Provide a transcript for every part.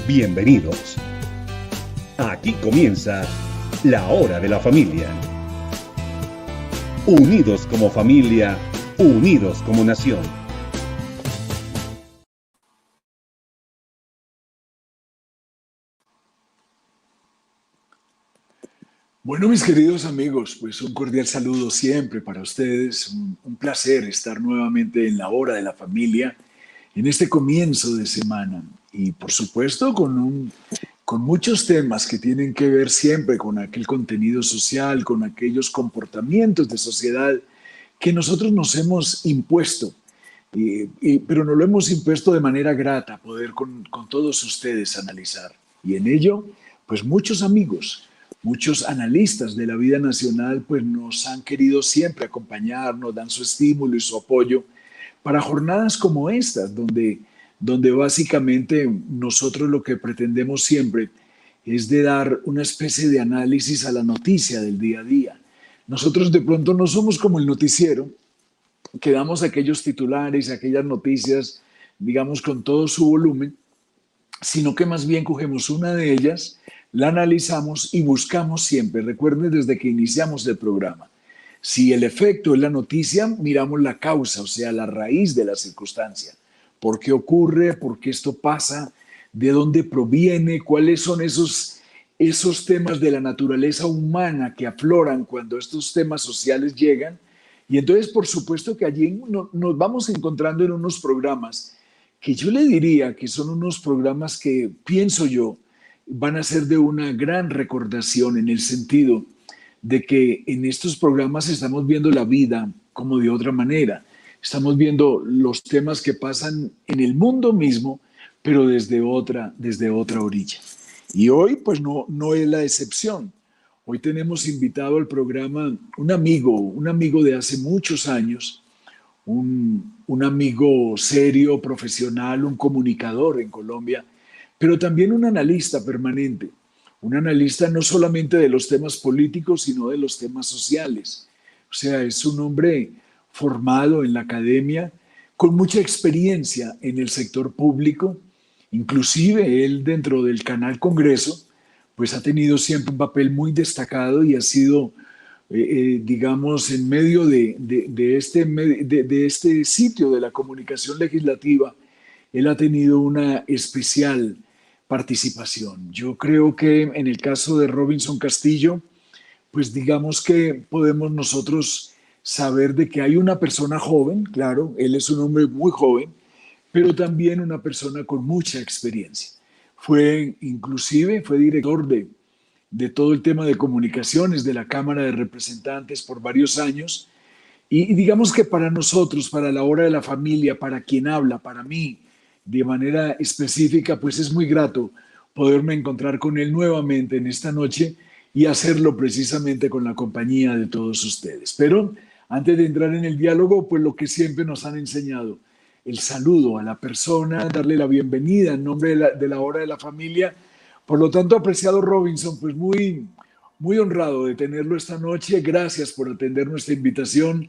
Bienvenidos. Aquí comienza la hora de la familia. Unidos como familia, unidos como nación. Bueno, mis queridos amigos, pues un cordial saludo siempre para ustedes. Un placer estar nuevamente en la hora de la familia, en este comienzo de semana. Y por supuesto con muchos temas que tienen que ver siempre con aquel contenido social, con aquellos comportamientos de sociedad que nosotros nos hemos impuesto. Pero nos lo hemos impuesto de manera grata, poder con todos ustedes analizar. Y en ello, pues muchos amigos, muchos analistas de la vida nacional, pues nos han querido siempre acompañar, nos dan su estímulo y su apoyo para jornadas como estas, donde básicamente nosotros lo que pretendemos siempre es de dar una especie de análisis a la noticia del día a día. Nosotros de pronto no somos como el noticiero, que damos aquellos titulares, aquellas noticias, digamos, con todo su volumen, sino que más bien cogemos una de ellas, la analizamos y buscamos siempre, recuerden desde que iniciamos el programa, si el efecto es la noticia, miramos la causa, o sea, la raíz de la circunstancia. ¿Por qué ocurre? ¿Por qué esto pasa? ¿De dónde proviene? ¿Cuáles son esos temas de la naturaleza humana que afloran cuando estos temas sociales llegan? Y entonces, por supuesto que allí nos vamos encontrando en unos programas que yo le diría que son unos programas que, pienso yo, van a ser de una gran recordación en el sentido de que en estos programas estamos viendo la vida como de otra manera. Estamos viendo los temas que pasan en el mundo mismo, pero desde otra orilla. Y hoy, pues no es la excepción. Hoy tenemos invitado al programa un amigo de hace muchos años, un amigo serio, profesional, un comunicador en Colombia, pero también un analista permanente, un analista no solamente de los temas políticos, sino de los temas sociales. O sea, es un hombre formado en la academia, con mucha experiencia en el sector público, inclusive él dentro del Canal Congreso, pues ha tenido siempre un papel muy destacado y ha sido, digamos, en medio de este sitio de la comunicación legislativa, él ha tenido una especial participación. Yo creo que en el caso de Robinson Castillo, pues digamos que podemos nosotros saber de que hay una persona joven, claro, él es un hombre muy joven, pero también una persona con mucha experiencia. Fue director de todo el tema de comunicaciones de la Cámara de Representantes por varios años. Y digamos que para nosotros, para la hora de la familia, para quien habla, para mí, de manera específica, pues es muy grato poderme encontrar con él nuevamente en esta noche y hacerlo precisamente con la compañía de todos ustedes. Pero antes de entrar en el diálogo, pues lo que siempre nos han enseñado, el saludo a la persona, darle la bienvenida en nombre de la hora de la familia. Por lo tanto, apreciado Robinson, pues muy honrado de tenerlo esta noche. Gracias por atender nuestra invitación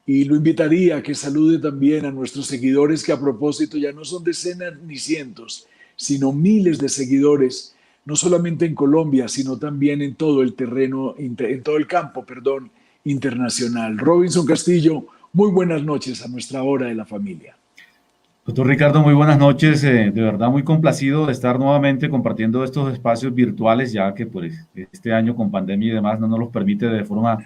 y lo invitaría a que salude también a nuestros seguidores, que a propósito ya no son decenas ni cientos, sino miles de seguidores, no solamente en Colombia, sino también en todo el terreno, en todo el campo, perdón, internacional. Robinson Castillo, muy buenas noches a nuestra hora de la familia. Doctor Ricardo, muy buenas noches. De verdad muy complacido de estar nuevamente compartiendo estos espacios virtuales, ya que pues, este año con pandemia y demás no nos los permite de forma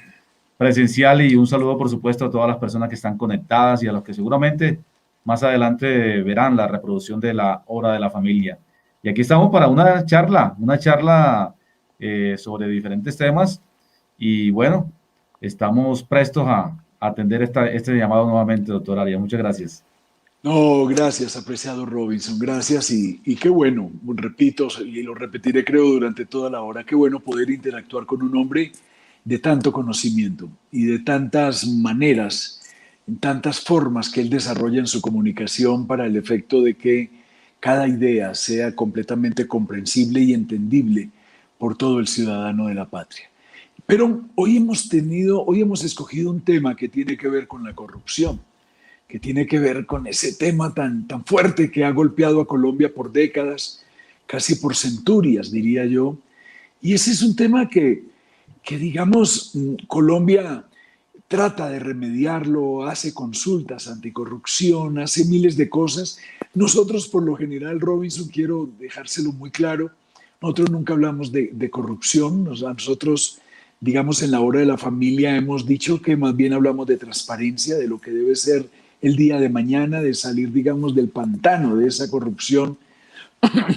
presencial. Y un saludo, por supuesto, a todas las personas que están conectadas y a los que seguramente más adelante verán la reproducción de la hora de la familia. Y aquí estamos para una charla sobre diferentes temas. Y bueno, estamos prestos a atender este llamado nuevamente, doctor Arias. Muchas gracias. No, gracias, apreciado Robinson, gracias y qué bueno, repito y lo repetiré creo durante toda la hora, qué bueno poder interactuar con un hombre de tanto conocimiento y de tantas maneras, en tantas formas que él desarrolla en su comunicación para el efecto de que cada idea sea completamente comprensible y entendible por todo el ciudadano de la patria. Pero hoy hemos escogido un tema que tiene que ver con la corrupción, que tiene que ver con ese tema tan fuerte que ha golpeado a Colombia por décadas, casi por centurias, diría yo. Y ese es un tema que digamos, Colombia trata de remediarlo, hace consultas anticorrupción, hace miles de cosas. Nosotros, por lo general, Robinson, quiero dejárselo muy claro, nosotros nunca hablamos de corrupción. Nosotros, digamos, en la hora de la familia hemos dicho que más bien hablamos de transparencia, de lo que debe ser el día de mañana, de salir, digamos, del pantano de esa corrupción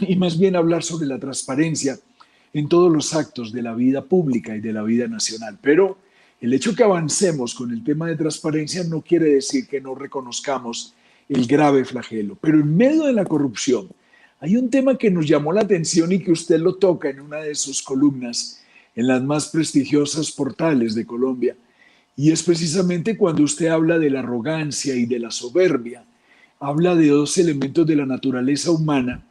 y más bien hablar sobre la transparencia en todos los actos de la vida pública y de la vida nacional. Pero el hecho que avancemos con el tema de transparencia no quiere decir que no reconozcamos el grave flagelo. Pero en medio de la corrupción hay un tema que nos llamó la atención y que usted lo toca en una de sus columnas en las más prestigiosas portales de Colombia. Y es precisamente cuando usted habla de la arrogancia y de la soberbia, habla de dos elementos de la naturaleza humana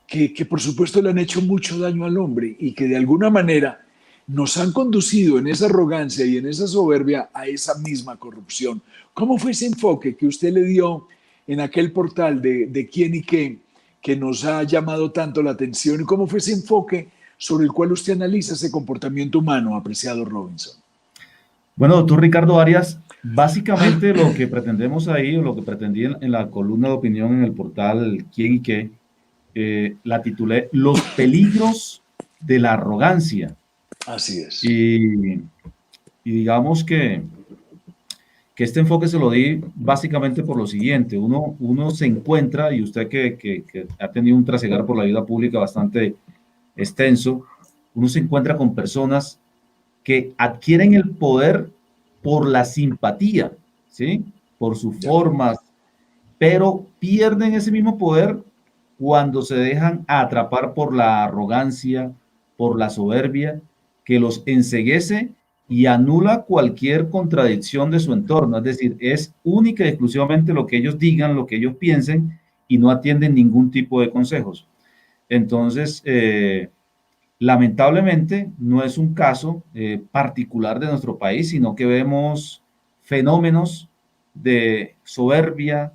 que por supuesto le han hecho mucho daño al hombre y que de alguna manera nos han conducido en esa arrogancia y en esa soberbia a esa misma corrupción. ¿Cómo fue ese enfoque que usted le dio en aquel portal de quién y qué que nos ha llamado tanto la atención? ¿Y cómo fue ese enfoque sobre el cual usted analiza ese comportamiento humano, apreciado Robinson? Bueno, doctor Ricardo Arias, básicamente lo que pretendemos ahí, o lo que pretendí en la columna de opinión en el portal quién y qué, la titulé Los peligros de la arrogancia. Así es. Y digamos que este enfoque se lo di básicamente por lo siguiente. Uno se encuentra, y usted que ha tenido un trasegar por la vida pública bastante extenso, uno se encuentra con personas que adquieren el poder por la simpatía, ¿sí? Por sus formas, pero pierden ese mismo poder cuando se dejan atrapar por la arrogancia, por la soberbia, que los enceguece y anula cualquier contradicción de su entorno. Es decir, es única y exclusivamente lo que ellos digan, lo que ellos piensen, y no atienden ningún tipo de consejos. Entonces, lamentablemente, no es un caso particular de nuestro país, sino que vemos fenómenos de soberbia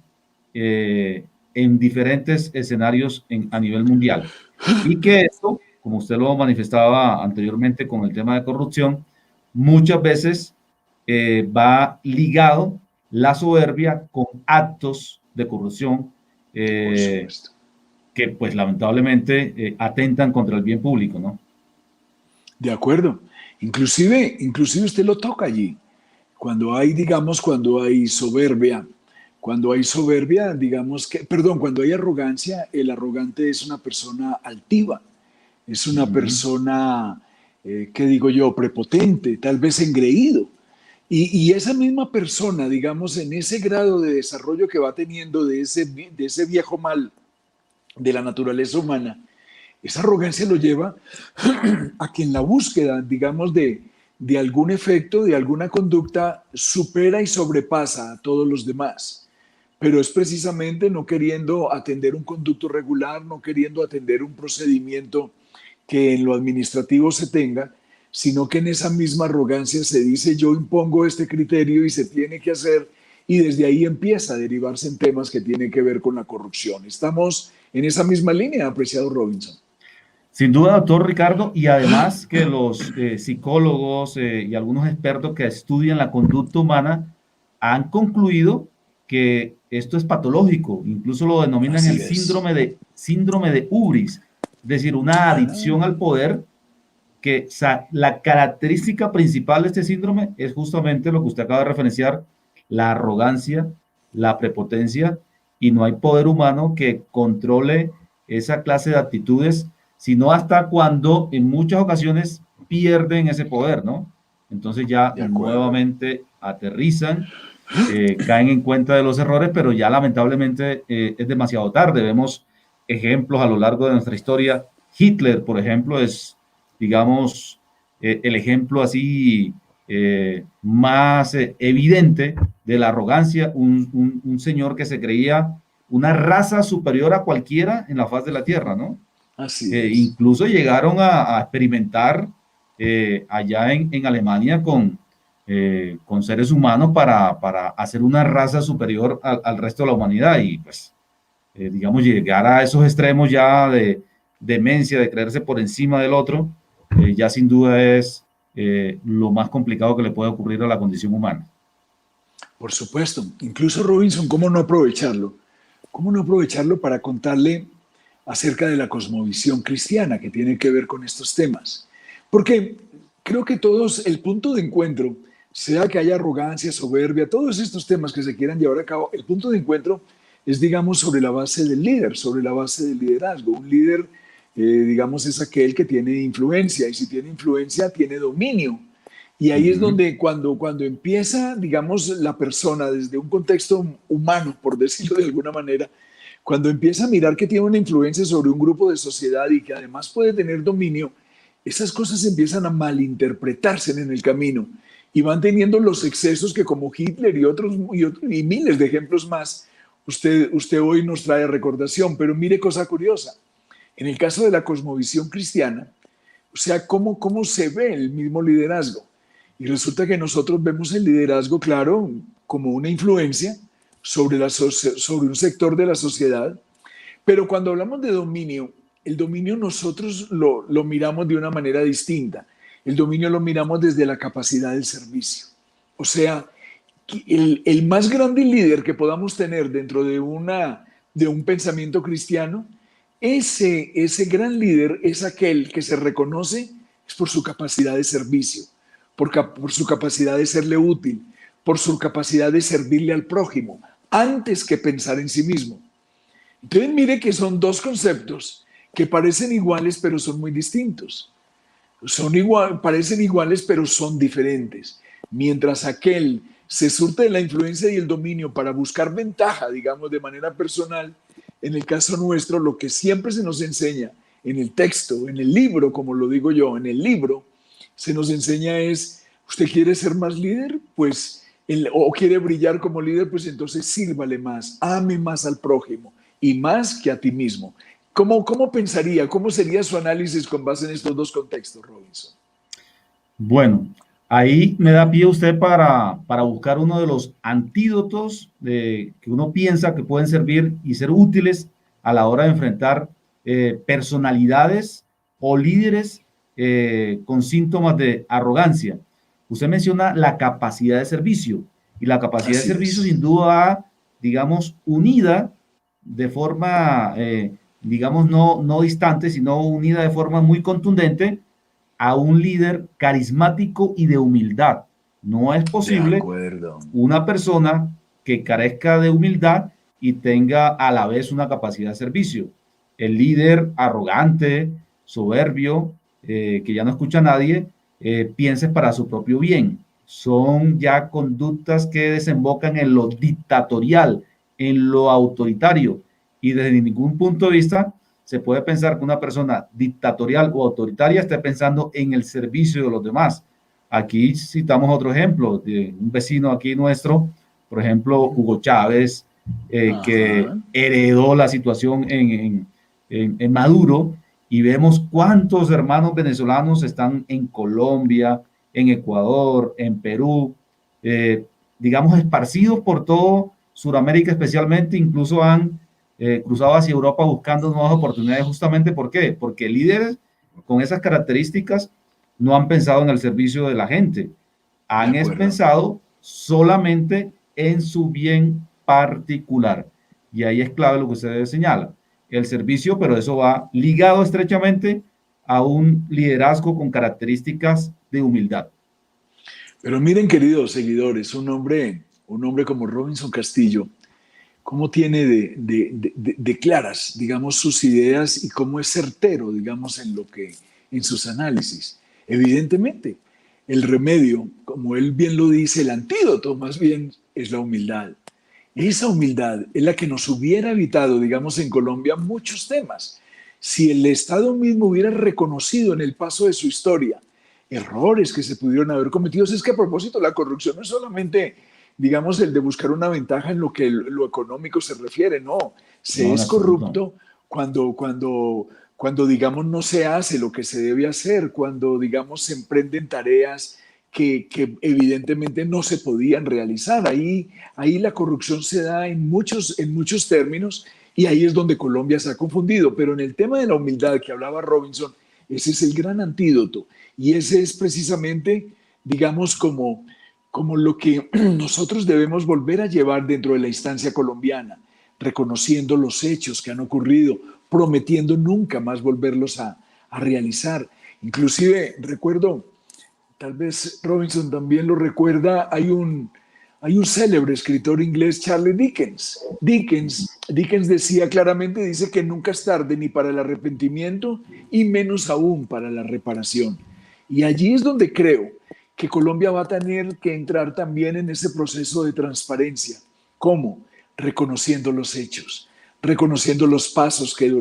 en diferentes escenarios a nivel mundial. Y que esto, como usted lo manifestaba anteriormente con el tema de corrupción, muchas veces va ligado la soberbia con actos de corrupción que pues lamentablemente atentan contra el bien público, ¿no? De acuerdo. Inclusive usted lo toca allí. Cuando hay, digamos, cuando hay soberbia, digamos que, perdón, cuando hay arrogancia, el arrogante es una persona altiva, es una persona, ¿qué digo yo?, prepotente, tal vez engreído. Y esa misma persona, digamos, en ese grado de desarrollo que va teniendo de ese viejo mal de la naturaleza humana, esa arrogancia lo lleva a que en la búsqueda, digamos, de algún efecto, de alguna conducta, supera y sobrepasa a todos los demás. Pero es precisamente no queriendo atender un conducto regular, no queriendo atender un procedimiento que en lo administrativo se tenga, sino que en esa misma arrogancia se dice yo impongo este criterio y se tiene que hacer, y desde ahí empieza a derivarse en temas que tienen que ver con la corrupción. Estamos en esa misma línea, apreciado Robinson. Sin duda, doctor Ricardo, y además que los psicólogos y algunos expertos que estudian la conducta humana han concluido que esto es patológico, incluso lo denominan el síndrome de ubris, es decir, una adicción al poder, que la característica principal de este síndrome es justamente lo que usted acaba de referenciar, la arrogancia, la prepotencia, y no hay poder humano que controle esa clase de actitudes, sino hasta cuando en muchas ocasiones pierden ese poder, ¿no? Entonces ya nuevamente aterrizan, caen en cuenta de los errores, pero ya lamentablemente es demasiado tarde. Vemos ejemplos a lo largo de nuestra historia. Hitler, por ejemplo, es, digamos, el ejemplo así más evidente de la arrogancia, un señor que se creía una raza superior a cualquiera en la faz de la tierra, ¿no? Así es. Incluso llegaron a experimentar allá en Alemania con seres humanos para hacer una raza superior al resto de la humanidad, y pues digamos llegar a esos extremos ya de demencia, de creerse por encima del otro, ya sin duda es lo más complicado que le puede ocurrir a la condición humana. Por supuesto, incluso Robinson, ¿cómo no aprovecharlo? ¿Cómo no aprovecharlo para contarle acerca de la cosmovisión cristiana que tiene que ver con estos temas? Porque creo que todos, el punto de encuentro, sea que haya arrogancia, soberbia, todos estos temas que se quieran llevar a cabo, el punto de encuentro es, digamos, sobre la base del líder, sobre la base del liderazgo. Un líder, digamos, es aquel que tiene influencia, y si tiene influencia, tiene dominio. Y ahí es donde cuando empieza, digamos, la persona desde un contexto humano, por decirlo de alguna manera, cuando empieza a mirar que tiene una influencia sobre un grupo de sociedad y que además puede tener dominio, esas cosas empiezan a malinterpretarse en el camino y van teniendo los excesos que, como Hitler y otros y miles de ejemplos más, usted hoy nos trae recordación. Pero mire cosa curiosa, en el caso de la cosmovisión cristiana, o sea, ¿cómo se ve el mismo liderazgo? Y resulta que nosotros vemos el liderazgo, claro, como una influencia sobre un sector de la sociedad, pero cuando hablamos de dominio, el dominio nosotros lo miramos de una manera distinta. El dominio lo miramos desde la capacidad del servicio. O sea, el más grande líder que podamos tener dentro de un pensamiento cristiano, ese gran líder es aquel que se reconoce es por su capacidad de servicio, por su capacidad de serle útil, por su capacidad de servirle al prójimo, antes que pensar en sí mismo. Entonces mire que son dos conceptos que parecen iguales pero son muy distintos. Parecen iguales pero son diferentes. Mientras aquel se surte de la influencia y el dominio para buscar ventaja, digamos, de manera personal, en el caso nuestro, lo que siempre se nos enseña en el texto, en el libro, como lo digo yo, en el libro, se nos enseña es, ¿usted quiere ser más líder? Pues, o quiere brillar como líder, pues entonces sírvale más, ame más al prójimo y más que a ti mismo. ¿Cómo pensaría, cómo sería su análisis con base en estos dos contextos, Robinson? Bueno, ahí me da pie usted para buscar uno de los antídotos que uno piensa que pueden servir y ser útiles a la hora de enfrentar personalidades o líderes con síntomas de arrogancia. Usted menciona la capacidad de servicio, y la capacidad de servicio sin duda va, digamos, unida de forma, digamos, no distante, sino unida de forma muy contundente a un líder carismático y de humildad. No es posible una persona que carezca de humildad y tenga a la vez una capacidad de servicio. El líder arrogante, soberbio, que ya no escucha a nadie, piensa para su propio bien. Son ya conductas que desembocan en lo dictatorial, en lo autoritario, y desde ningún punto de vista se puede pensar que una persona dictatorial o autoritaria esté pensando en el servicio de los demás. Aquí citamos otro ejemplo de un vecino aquí nuestro, por ejemplo, Hugo Chávez, que heredó la situación en Maduro, y vemos cuántos hermanos venezolanos están en Colombia, en Ecuador, en Perú, digamos, esparcidos por todo Sudamérica especialmente, incluso han cruzado hacia Europa buscando nuevas oportunidades. Justamente, ¿por qué? Porque líderes con esas características no han pensado en el servicio de la gente, han pensado solamente en su bien particular. Y ahí es clave lo que usted señala, el servicio, pero eso va ligado estrechamente a un liderazgo con características de humildad. Pero miren, queridos seguidores, un hombre como Robinson Castillo, cómo tiene de claras, digamos, sus ideas y cómo es certero, digamos, en sus análisis. Evidentemente, el remedio, como él bien lo dice, el antídoto más bien es la humildad. Esa humildad es la que nos hubiera evitado, digamos, en Colombia muchos temas. Si el Estado mismo hubiera reconocido en el paso de su historia errores que se pudieron haber cometido. Es que a propósito, la corrupción no es solamente, digamos, el de buscar una ventaja en lo que lo económico se refiere, no. Se es corrupto cuando, digamos, no se hace lo que se debe hacer, cuando, digamos, se emprenden tareas que evidentemente no se podían realizar. Ahí la corrupción se da en muchos términos y ahí es donde Colombia se ha confundido. Pero en el tema de la humildad que hablaba Robinson, ese es el gran antídoto y ese es precisamente, digamos, como lo que nosotros debemos volver a llevar dentro de la instancia colombiana, reconociendo los hechos que han ocurrido, prometiendo nunca más volverlos a realizar. Inclusive recuerdo, tal vez Robinson también lo recuerda, hay un célebre escritor inglés, Charles Dickens. Dickens decía claramente, dice que nunca es tarde ni para el arrepentimiento y menos aún para la reparación. Y allí es donde creo que Colombia va a tener que entrar también en ese proceso de transparencia. ¿Cómo? Reconociendo los hechos, reconociendo los pasos que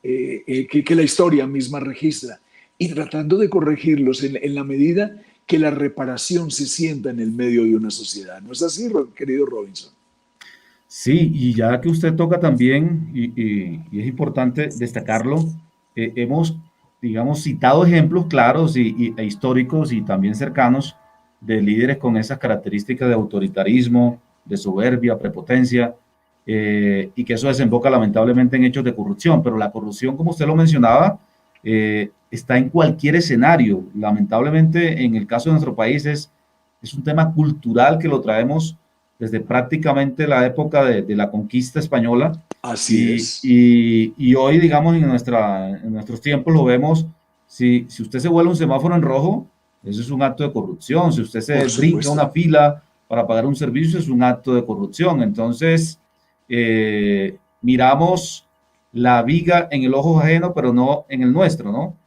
que la historia misma registra y tratando de corregirlos en la medida que la reparación se sienta en el medio de una sociedad. ¿No es así, querido Robinson? Sí, y ya que usted toca también, y es importante destacarlo, hemos, digamos, citado ejemplos claros e históricos y también cercanos de líderes con esas características de autoritarismo, de soberbia, prepotencia, y que eso desemboca lamentablemente en hechos de corrupción. Pero la corrupción, como usted lo mencionaba, está en cualquier escenario. Lamentablemente, en el caso de nuestro país, es un tema cultural que lo traemos desde prácticamente la época de la conquista española. Así es. Y hoy, digamos, en nuestros tiempos lo vemos, si usted se vuelve un semáforo en rojo, eso es un acto de corrupción. Si usted se brinca una fila para pagar un servicio, es un acto de corrupción. Entonces, miramos la viga en el ojo ajeno, pero no en el nuestro, ¿no?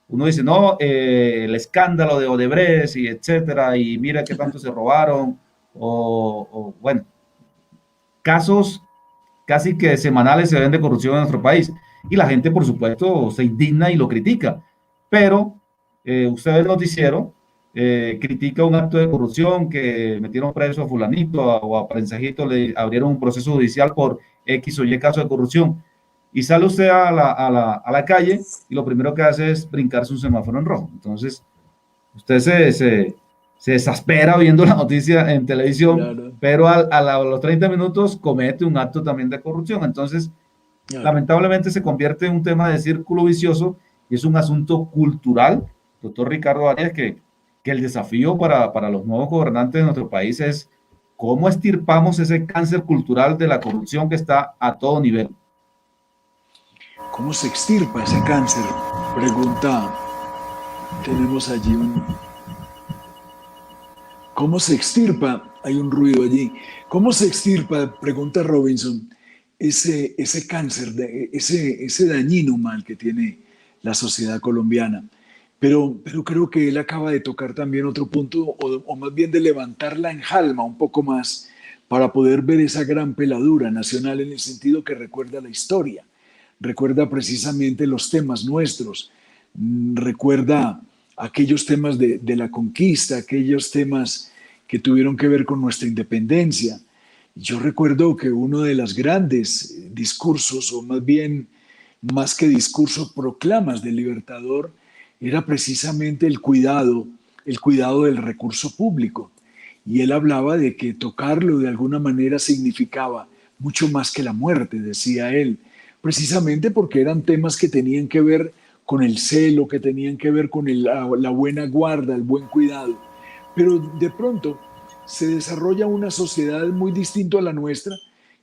Uno dice, no, el escándalo de Odebrecht y etcétera, y mira qué tanto se robaron, o bueno, casos casi que semanales se ven de corrupción en nuestro país. Y la gente, por supuesto, se indigna y lo critica. Pero usted ve el noticiero, critica un acto de corrupción, que metieron preso a fulanito o a prensajito, le abrieron un proceso judicial por X o Y caso de corrupción. Y sale usted a la calle y lo primero que hace es brincarse un semáforo en rojo. Entonces, usted se exaspera viendo la noticia en televisión, claro, pero a los 30 minutos comete un acto también de corrupción. Entonces, claro, lamentablemente se convierte en un tema de círculo vicioso y es un asunto cultural, doctor Ricardo Arias, que el desafío para los nuevos gobernantes de nuestro país es cómo extirpamos ese cáncer cultural de la corrupción que está a todo nivel. ¿Cómo se extirpa ese cáncer? Pregunta, tenemos allí ¿Cómo se extirpa? Hay un ruido allí. ¿Cómo se extirpa? Pregunta Robinson, ese cáncer, ese dañino mal que tiene la sociedad colombiana. Pero creo que él acaba de tocar también otro punto, o más bien de levantar la enjalma un poco más para poder ver esa gran peladura nacional en el sentido que recuerda la historia, recuerda precisamente los temas nuestros, recuerda aquellos temas de la conquista, aquellos temas que tuvieron que ver con nuestra independencia. Yo recuerdo que uno de los grandes discursos, o más bien, más que discurso, proclamas del Libertador, era precisamente el cuidado del recurso público. Y él hablaba de que tocarlo de alguna manera significaba mucho más que la muerte, decía él, precisamente porque eran temas que tenían que ver con el celo, que tenían que ver con la buena guarda, el buen cuidado. Pero de pronto se desarrolla una sociedad muy distinta a la nuestra,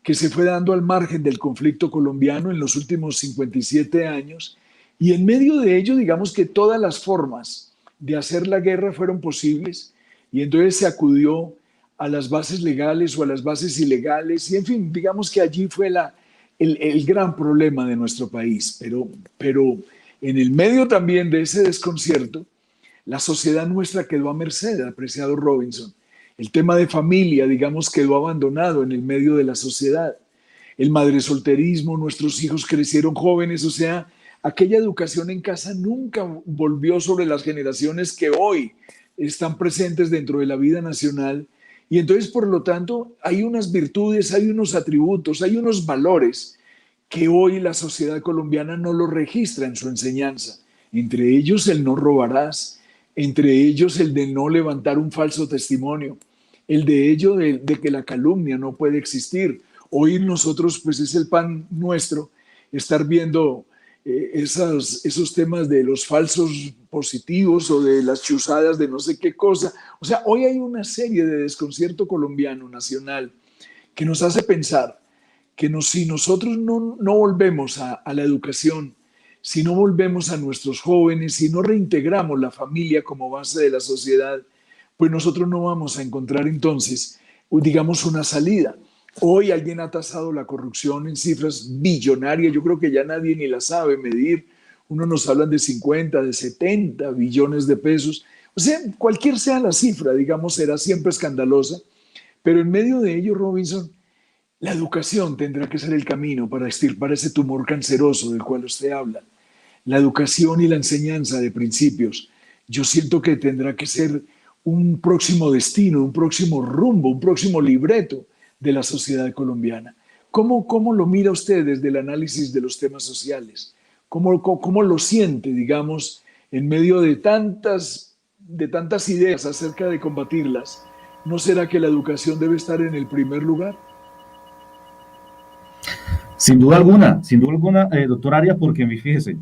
que se fue dando al margen del conflicto colombiano en los últimos 57 años, y en medio de ello, digamos que todas las formas de hacer la guerra fueron posibles, y entonces se acudió a las bases legales o a las bases ilegales, y en fin, digamos que allí fue el gran problema de nuestro país. Pero en el medio también de ese desconcierto, la sociedad nuestra quedó a merced, apreciado Robinson. El tema de familia, digamos, quedó abandonado en el medio de la sociedad. El madresolterismo, nuestros hijos crecieron jóvenes, o sea, aquella educación en casa nunca volvió sobre las generaciones que hoy están presentes dentro de la vida nacional. Y entonces, por lo tanto, hay unas virtudes, hay unos atributos, hay unos valores que hoy la sociedad colombiana no los registra en su enseñanza. Entre ellos, el no robarás, entre ellos el de no levantar un falso testimonio, el de ello de que la calumnia no puede existir. Hoy nosotros, pues es el pan nuestro, estar viendo esos temas de los falsos positivos o de las chuzadas de no sé qué cosa. O sea, hoy hay una serie de desconcierto colombiano, nacional, que nos hace pensar que si nosotros no volvemos a la educación, si no volvemos a nuestros jóvenes, si no reintegramos la familia como base de la sociedad, pues nosotros no vamos a encontrar entonces, digamos, una salida. Hoy alguien ha tasado la corrupción en cifras billonarias, yo creo que ya nadie ni la sabe medir. Uno nos hablan de 50, de 70 billones de pesos. O sea, cualquier sea la cifra, digamos, será siempre escandalosa. Pero en medio de ello, Robinson, la educación tendrá que ser el camino para extirpar ese tumor canceroso del cual usted habla. La educación y la enseñanza de principios, yo siento que tendrá que ser un próximo destino, un próximo rumbo, un próximo libreto de la sociedad colombiana. ¿Cómo lo mira usted desde el análisis de los temas sociales? ¿Cómo lo siente, digamos, en medio de tantas ideas acerca de combatirlas? ¿No será que la educación debe estar en el primer lugar? Sin duda alguna, doctor Arias, porque fíjese,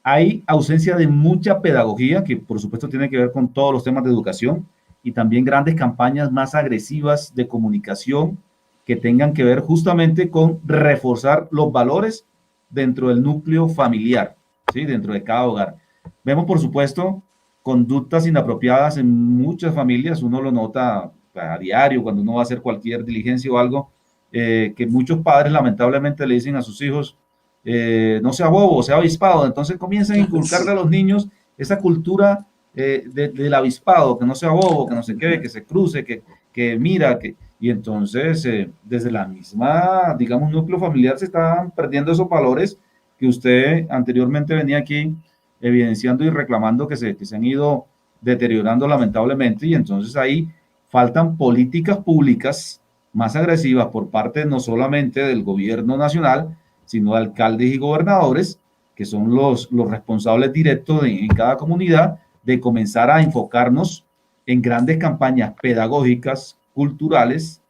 hay ausencia de mucha pedagogía, que por supuesto tiene que ver con todos los temas de educación, y también grandes campañas más agresivas de comunicación que tengan que ver justamente con reforzar los valores dentro del núcleo familiar, ¿sí? Dentro de cada hogar. Vemos, por supuesto, conductas inapropiadas en muchas familias, uno lo nota a diario cuando uno va a hacer cualquier diligencia o algo, que muchos padres lamentablemente le dicen a sus hijos, no sea bobo, sea avispado. Entonces comienzan a inculcarle a los niños esa cultura del avispado, que no sea bobo, que no se quede, que se cruce, que mira, y entonces desde la misma, digamos, núcleo familiar se están perdiendo esos valores que usted anteriormente venía aquí evidenciando y reclamando que se han ido deteriorando lamentablemente, y entonces ahí faltan políticas públicas más agresivas por parte no solamente del gobierno nacional, sino de alcaldes y gobernadores, que son los responsables directos en cada comunidad, de comenzar a enfocarnos en grandes campañas pedagógicas, culturales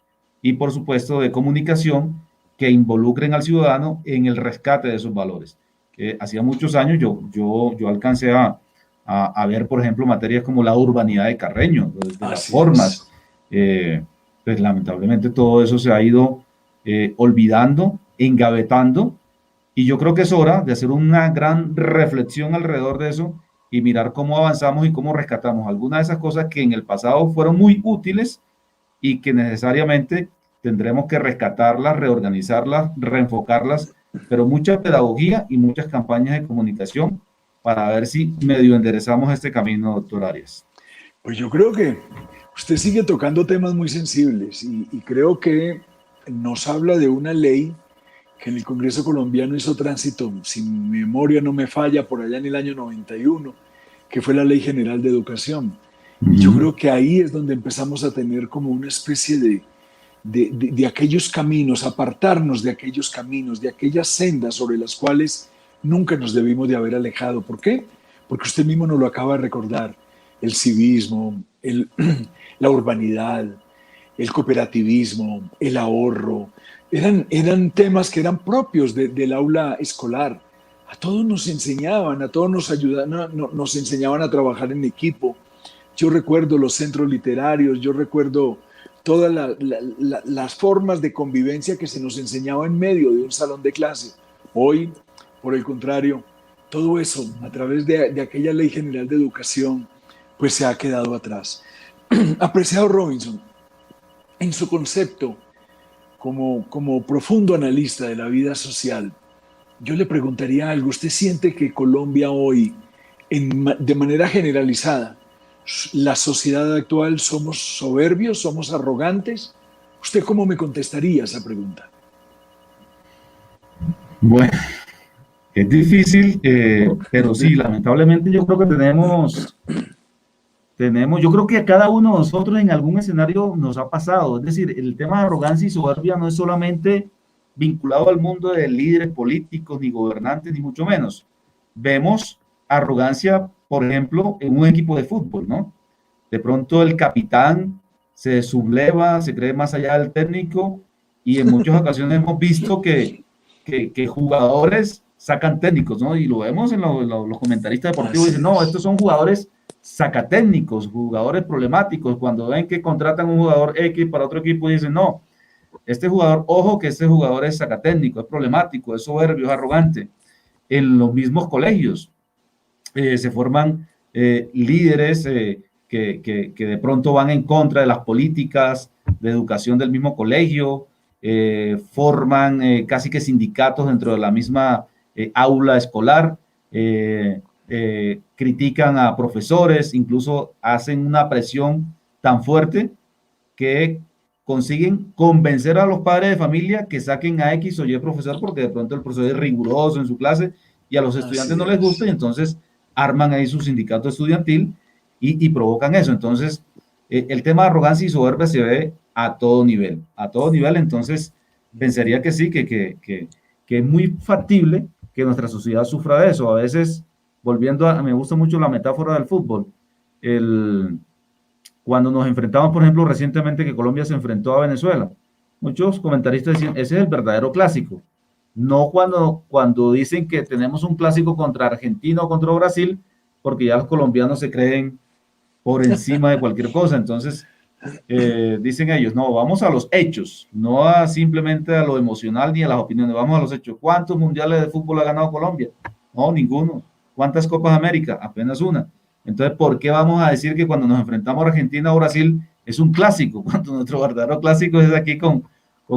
y, por supuesto, de comunicación que involucren al ciudadano en el rescate de esos valores. Hacía muchos años yo alcancé a ver, por ejemplo, materias como la urbanidad de Carreño, de las formas. Pues lamentablemente todo eso se ha ido olvidando, engavetando, y yo creo que es hora de hacer una gran reflexión alrededor de eso y mirar cómo avanzamos y cómo rescatamos algunas de esas cosas que en el pasado fueron muy útiles y que necesariamente tendremos que rescatarlas, reorganizarlas, reenfocarlas, pero mucha pedagogía y muchas campañas de comunicación para ver si medio enderezamos este camino, doctor Arias. Pues yo creo que usted sigue tocando temas muy sensibles y creo que nos habla de una ley que en el Congreso colombiano hizo tránsito, si mi memoria no me falla, por allá en el año 91, que fue la Ley General de Educación. Y yo creo que ahí es donde empezamos a tener como una especie de aquellos caminos, apartarnos de aquellos caminos, de aquellas sendas sobre las cuales nunca nos debimos de haber alejado. ¿Por qué? Porque usted mismo nos lo acaba de recordar. El civismo, la urbanidad, el cooperativismo, el ahorro, eran temas que eran propios del aula escolar. A todos nos enseñaban, a todos nos ayudaban, nos enseñaban a trabajar en equipo. Yo recuerdo los centros literarios, yo recuerdo todas las formas de convivencia que se nos enseñaba en medio de un salón de clase. Hoy, por el contrario, todo eso a través de aquella Ley General de Educación, pues se ha quedado atrás. Apreciado Robinson, en su concepto como profundo analista de la vida social, yo le preguntaría algo. ¿Usted siente que Colombia hoy, de manera generalizada, la sociedad actual, somos soberbios, somos arrogantes? ¿Usted cómo me contestaría esa pregunta? Bueno, es difícil, pero sí, lamentablemente yo creo que yo creo que a cada uno de nosotros en algún escenario nos ha pasado. Es decir, el tema de arrogancia y soberbia no es solamente vinculado al mundo de líderes políticos, ni gobernantes, ni mucho menos. Vemos arrogancia por ejemplo, en un equipo de fútbol, ¿no? De pronto el capitán se subleva, se cree más allá del técnico y en muchas ocasiones hemos visto que jugadores sacan técnicos, ¿no? Y lo vemos en los comentaristas deportivos, dicen, no, estos son jugadores sacatécnicos, jugadores problemáticos. Cuando ven que contratan un jugador X para otro equipo, dicen, no, este jugador, ojo que este jugador es sacatécnico, es problemático, es soberbio, es arrogante. En los mismos colegios se forman líderes que de pronto van en contra de las políticas de educación del mismo colegio, forman casi que sindicatos dentro de la misma aula escolar, critican a profesores, incluso hacen una presión tan fuerte que consiguen convencer a los padres de familia que saquen a X o Y profesor porque de pronto el profesor es riguroso en su clase y a los estudiantes no les gusta y entonces arman ahí su sindicato estudiantil y provocan eso. Entonces, el tema de arrogancia y soberbia se ve a todo nivel, entonces pensaría que sí, que es muy factible que nuestra sociedad sufra de eso. A veces, me gusta mucho la metáfora del fútbol, cuando nos enfrentamos, por ejemplo, recientemente que Colombia se enfrentó a Venezuela, muchos comentaristas decían, ese es el verdadero clásico, no cuando dicen que tenemos un clásico contra Argentina o contra Brasil, porque ya los colombianos se creen por encima de cualquier cosa. Entonces, dicen ellos, no, vamos a los hechos, no simplemente a lo emocional ni a las opiniones, vamos a los hechos. ¿Cuántos mundiales de fútbol ha ganado Colombia? No, ninguno. ¿Cuántas Copas América? Apenas una. Entonces, ¿por qué vamos a decir que cuando nos enfrentamos a Argentina o Brasil es un clásico, cuando nuestro verdadero clásico es aquí con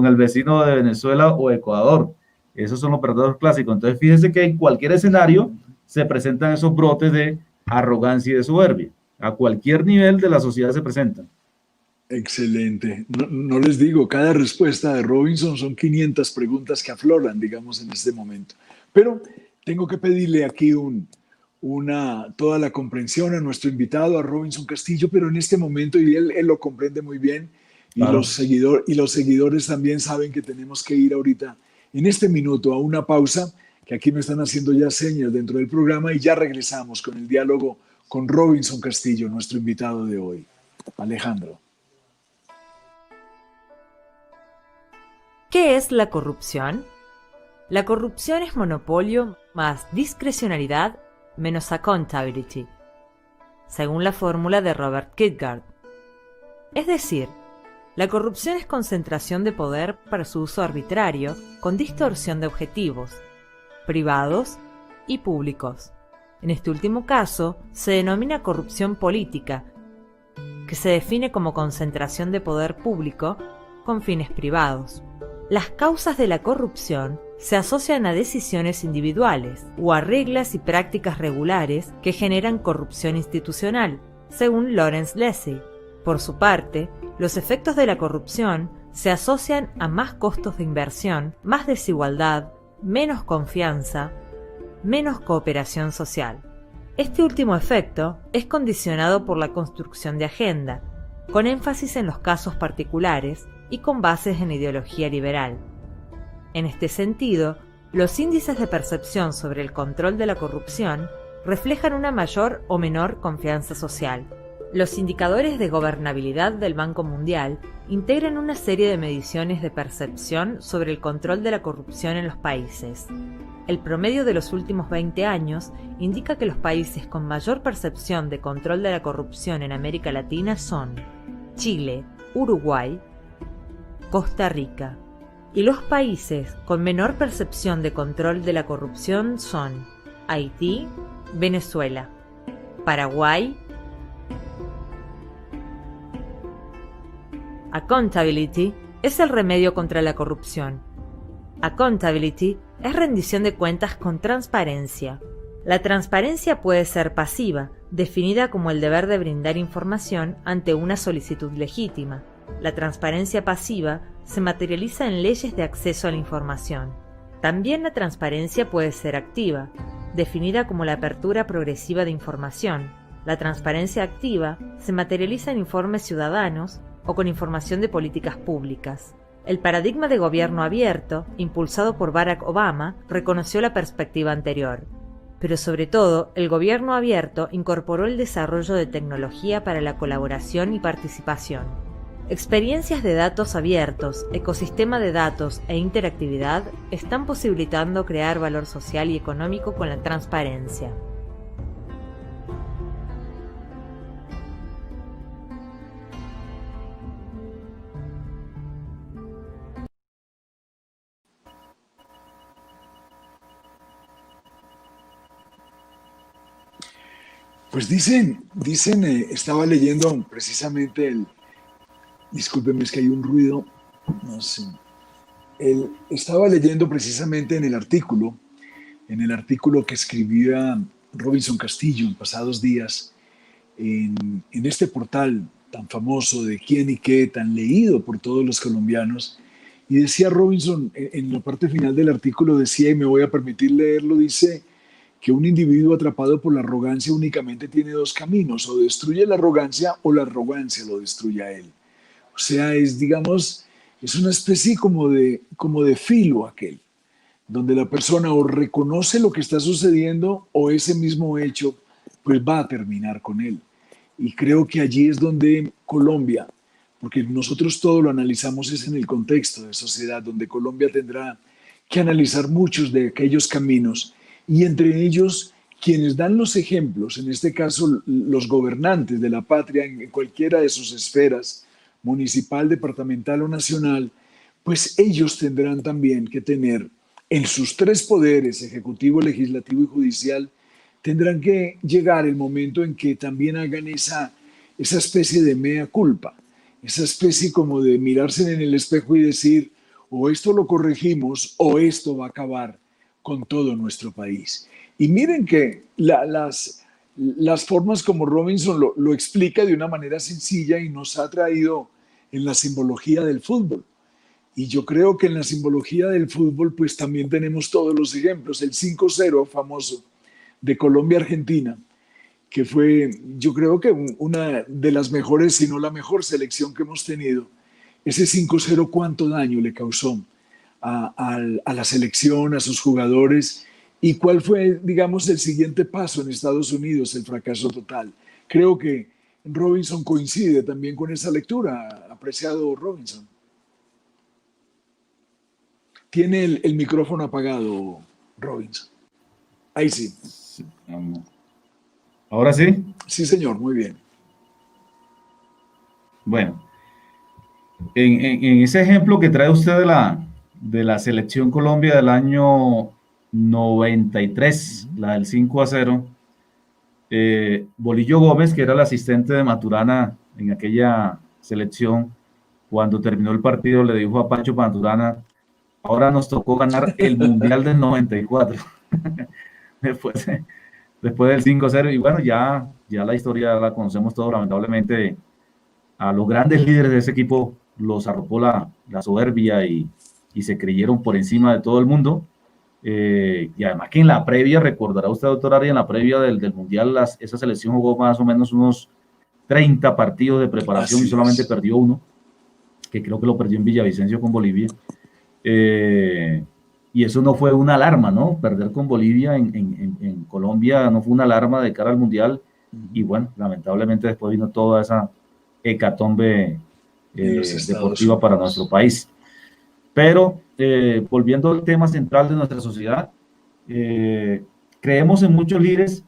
el vecino de Venezuela o Ecuador? Esos son los verdaderos clásicos. Entonces, fíjense que en cualquier escenario se presentan esos brotes de arrogancia y de soberbia. A cualquier nivel de la sociedad se presentan. Excelente. No les digo, cada respuesta de Robinson son 500 preguntas que afloran, digamos, en este momento. Pero tengo que pedirle aquí toda la comprensión a nuestro invitado, a Robinson Castillo, pero en este momento, y él lo comprende muy bien, claro. Y los seguidores también saben que tenemos que ir ahorita, en este minuto, a una pausa, que aquí me están haciendo ya señas dentro del programa, y ya regresamos con el diálogo con Robinson Castillo, nuestro invitado de hoy. Alejandro. ¿Qué es la corrupción? La corrupción es monopolio más discrecionalidad menos accountability, según la fórmula de Robert Kierkegaard. Es decir, la corrupción es concentración de poder para su uso arbitrario con distorsión de objetivos, privados y públicos. En este último caso, se denomina corrupción política, que se define como concentración de poder público con fines privados. Las causas de la corrupción se asocian a decisiones individuales o a reglas y prácticas regulares que generan corrupción institucional, según Lawrence Lessig. Por su parte, los efectos de la corrupción se asocian a más costos de inversión, más desigualdad, menos confianza, menos cooperación social. Este último efecto es condicionado por la construcción de agenda, con énfasis en los casos particulares y con bases en ideología liberal. En este sentido, los índices de percepción sobre el control de la corrupción reflejan una mayor o menor confianza social. Los indicadores de gobernabilidad del Banco Mundial integran una serie de mediciones de percepción sobre el control de la corrupción en los países. El promedio de los últimos 20 años indica que los países con mayor percepción de control de la corrupción en América Latina son Chile, Uruguay, Costa Rica. Y los países con menor percepción de control de la corrupción son Haití, Venezuela, Paraguay. Accountability es el remedio contra la corrupción. Accountability es rendición de cuentas con transparencia. La transparencia puede ser pasiva, definida como el deber de brindar información ante una solicitud legítima. La transparencia pasiva se materializa en leyes de acceso a la información. También la transparencia puede ser activa, definida como la apertura progresiva de información. La transparencia activa se materializa en informes ciudadanos o con información de políticas públicas. El paradigma de gobierno abierto, impulsado por Barack Obama, reconoció la perspectiva anterior. Pero sobre todo, el gobierno abierto incorporó el desarrollo de tecnología para la colaboración y participación. Experiencias de datos abiertos, ecosistema de datos e interactividad están posibilitando crear valor social y económico con la transparencia. Pues estaba leyendo precisamente discúlpenme, es que hay un ruido, no sé. Estaba leyendo precisamente en el artículo que escribía Robinson Castillo en pasados días, en este portal tan famoso de Quién y Qué, tan leído por todos los colombianos, y decía Robinson, en la parte final del artículo decía, y me voy a permitir leerlo, dice que un individuo atrapado por la arrogancia únicamente tiene dos caminos, o destruye la arrogancia o la arrogancia lo destruye a él. O sea, digamos, es una especie como de filo aquel, donde la persona o reconoce lo que está sucediendo o ese mismo hecho pues va a terminar con él. Y creo que allí es donde Colombia, porque nosotros todo lo analizamos es en el contexto de sociedad, donde Colombia tendrá que analizar muchos de aquellos caminos y entre ellos quienes dan los ejemplos, en este caso los gobernantes de la patria en cualquiera de sus esferas, municipal, departamental o nacional, pues ellos tendrán también que tener en sus tres poderes, ejecutivo, legislativo y judicial, tendrán que llegar el momento en que también hagan esa especie de mea culpa, esa especie como de mirarse en el espejo y decir, o esto lo corregimos o esto va a acabar con todo nuestro país. Y miren que las formas como Robinson lo explica de una manera sencilla y nos ha traído en la simbología del fútbol. Y yo creo que en la simbología del fútbol pues también tenemos todos los ejemplos. El 5-0 famoso de Colombia-Argentina, que fue yo creo que una de las mejores, si no la mejor selección que hemos tenido. Ese 5-0 cuánto daño le causó a la selección, a sus jugadores, y cuál fue, digamos, el siguiente paso en Estados Unidos, el fracaso total. Creo que Robinson coincide también con esa lectura, apreciado Robinson. Tiene el micrófono apagado, Robinson. Ahí sí. ¿Ahora sí? Sí, señor, muy bien. Bueno, en ese ejemplo que trae usted de la selección Colombia del año 93, la del 5-0, Bolillo Gómez, que era el asistente de Maturana en aquella selección, cuando terminó el partido le dijo a Pancho Maturana, ahora nos tocó ganar el Mundial del 94, después del 5-0, y bueno, ya la historia la conocemos todos, lamentablemente a los grandes líderes de ese equipo los arropó la soberbia y se creyeron por encima de todo el mundo. Y además que en la previa, recordará usted, doctor Ari, en la previa del Mundial, esa selección jugó más o menos unos 30 partidos de preparación y solamente perdió uno, que creo que lo perdió en Villavicencio con Bolivia. Y eso no fue una alarma, ¿no? Perder con Bolivia en Colombia no fue una alarma de cara al Mundial. Y bueno, lamentablemente después vino toda esa hecatombe deportiva para nuestro país. Pero volviendo al tema central de nuestra sociedad, creemos en muchos líderes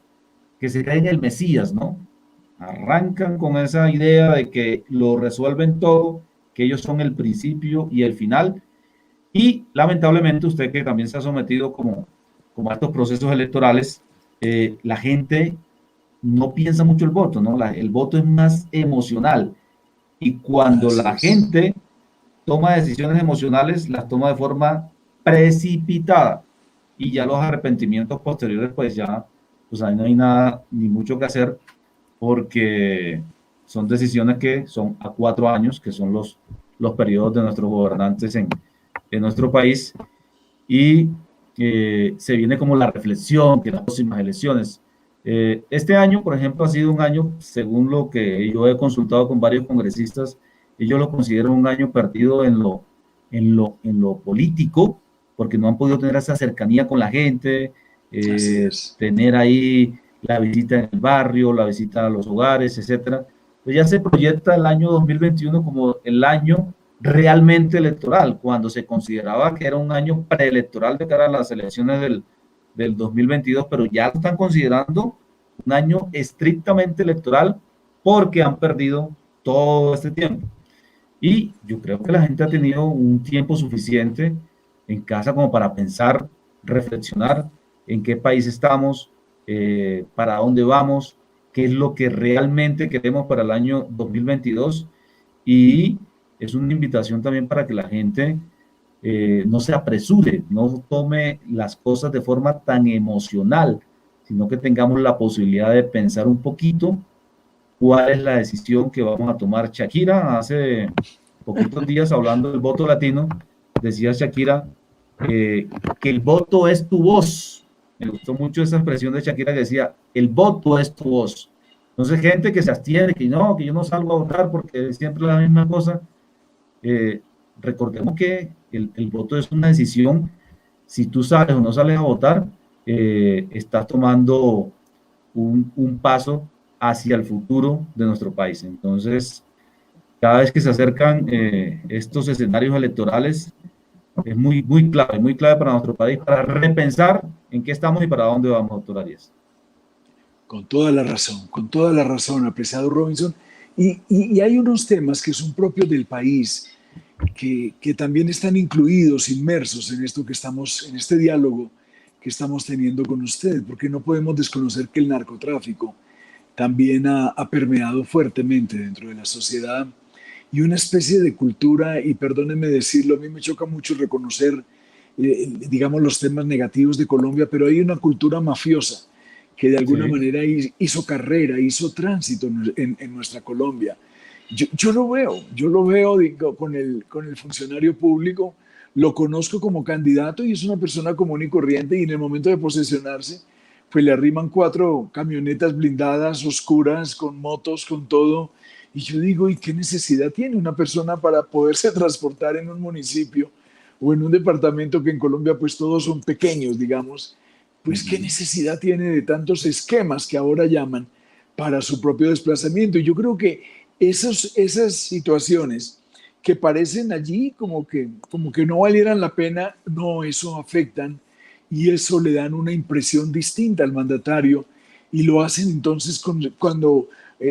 que se creen el Mesías, ¿no? Arrancan con esa idea de que lo resuelven todo, que ellos son el principio y el final, y lamentablemente usted que también se ha sometido como a estos procesos electorales, la gente no piensa mucho el voto, ¿no? El voto es más emocional, y cuando la gente toma decisiones emocionales, las toma de forma precipitada, y ya los arrepentimientos posteriores, pues ya, pues ahí no hay nada, ni mucho que hacer, porque son decisiones que son a 4 años, que son los periodos de nuestros gobernantes en nuestro país, y se viene como la reflexión que las próximas elecciones. Este año, por ejemplo, ha sido un año, según lo que yo he consultado con varios congresistas, ellos lo consideran un año perdido en lo político, porque no han podido tener esa cercanía con la gente, Así es. tener ahí la visita en el barrio, la visita a los hogares, etcétera. Pues ya se proyecta el año 2021 como el año realmente electoral, cuando se consideraba que era un año preelectoral de cara a las elecciones del 2022, pero ya lo están considerando un año estrictamente electoral porque han perdido todo este tiempo. Y yo creo que la gente ha tenido un tiempo suficiente en casa como para pensar, reflexionar en qué país estamos, para dónde vamos, qué es lo que realmente queremos para el año 2022. Y es una invitación también para que la gente no se apresure, no tome las cosas de forma tan emocional, sino que tengamos la posibilidad de pensar un poquito cuál es la decisión que vamos a tomar. Shakira, hace poquitos días, hablando del voto latino, decía Shakira que el voto es tu voz. Me gustó mucho esa expresión de Shakira que decía, el voto es tu voz. Entonces, gente que se abstiene, que no, que yo no salgo a votar porque siempre es la misma cosa. Recordemos que el voto es una decisión. Si tú sales o no sales a votar, estás tomando un paso hacia el futuro de nuestro país. Entonces, cada vez que se acercan estos escenarios electorales, es muy clave para nuestro país, para repensar en qué estamos y para dónde vamos, doctor Arias. Con toda la razón, apreciado Robinson. Y hay unos temas que son propios del país, que también están incluidos, inmersos en esto que estamos, en este diálogo que estamos teniendo con usted, porque no podemos desconocer que el narcotráfico también ha permeado fuertemente dentro de la sociedad y una especie de cultura, y perdónenme decirlo, a mí me choca mucho reconocer, digamos, los temas negativos de Colombia, pero hay una cultura mafiosa que de alguna manera hizo carrera, hizo tránsito en nuestra Colombia. Yo lo veo digo, con el funcionario público, lo conozco como candidato y es una persona común y corriente y en el momento de posesionarse, pues le arriman 4 camionetas blindadas, oscuras, con motos, con todo. Y yo digo, ¿y qué necesidad tiene una persona para poderse transportar en un municipio o en un departamento que en Colombia pues todos son pequeños, digamos? Pues qué necesidad tiene de tantos esquemas que ahora llaman para su propio desplazamiento. Y yo creo que esas situaciones que parecen allí como que no valieran la pena, no, eso afectan y eso le dan una impresión distinta al mandatario y lo hacen entonces cuando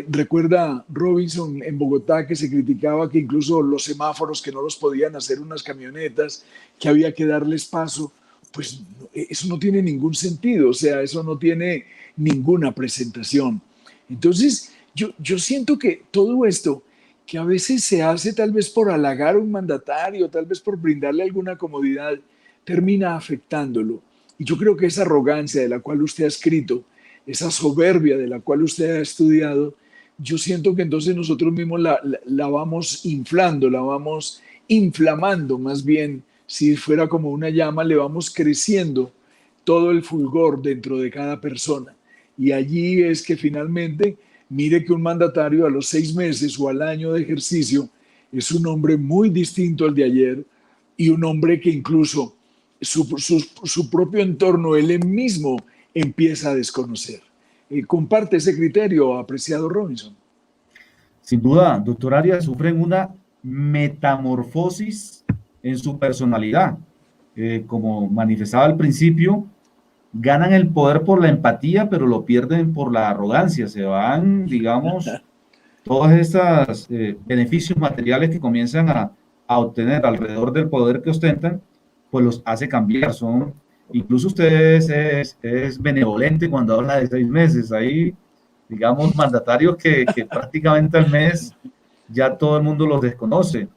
recuerda Robinson en Bogotá que se criticaba que incluso los semáforos que no los podían hacer unas camionetas, que había que darles paso, pues eso no tiene ningún sentido, o sea, eso no tiene ninguna presentación. Entonces, yo siento que todo esto que a veces se hace tal vez por halagar a un mandatario, tal vez por brindarle alguna comodidad, termina afectándolo. Y yo creo que esa arrogancia de la cual usted ha escrito, esa soberbia de la cual usted ha estudiado, yo siento que entonces nosotros mismos la vamos inflando, la vamos inflamando, más bien, si fuera como una llama, le vamos creciendo todo el fulgor dentro de cada persona. Y allí es que finalmente, mire que un mandatario a los 6 meses o al año de ejercicio es un hombre muy distinto al de ayer y un hombre que incluso su propio entorno, él mismo empieza a desconocer. ¿Comparte ese criterio, apreciado Robinson? Sin duda, doctor Arias, sufren una metamorfosis en su personalidad. Como manifestaba al principio, ganan el poder por la empatía, pero lo pierden por la arrogancia. Se van, digamos, todos estos beneficios materiales que comienzan a obtener alrededor del poder que ostentan, pues los hace cambiar. Incluso usted es benevolente cuando habla de 6 meses. Hay, digamos, mandatarios que prácticamente al mes ya todo el mundo los desconoce.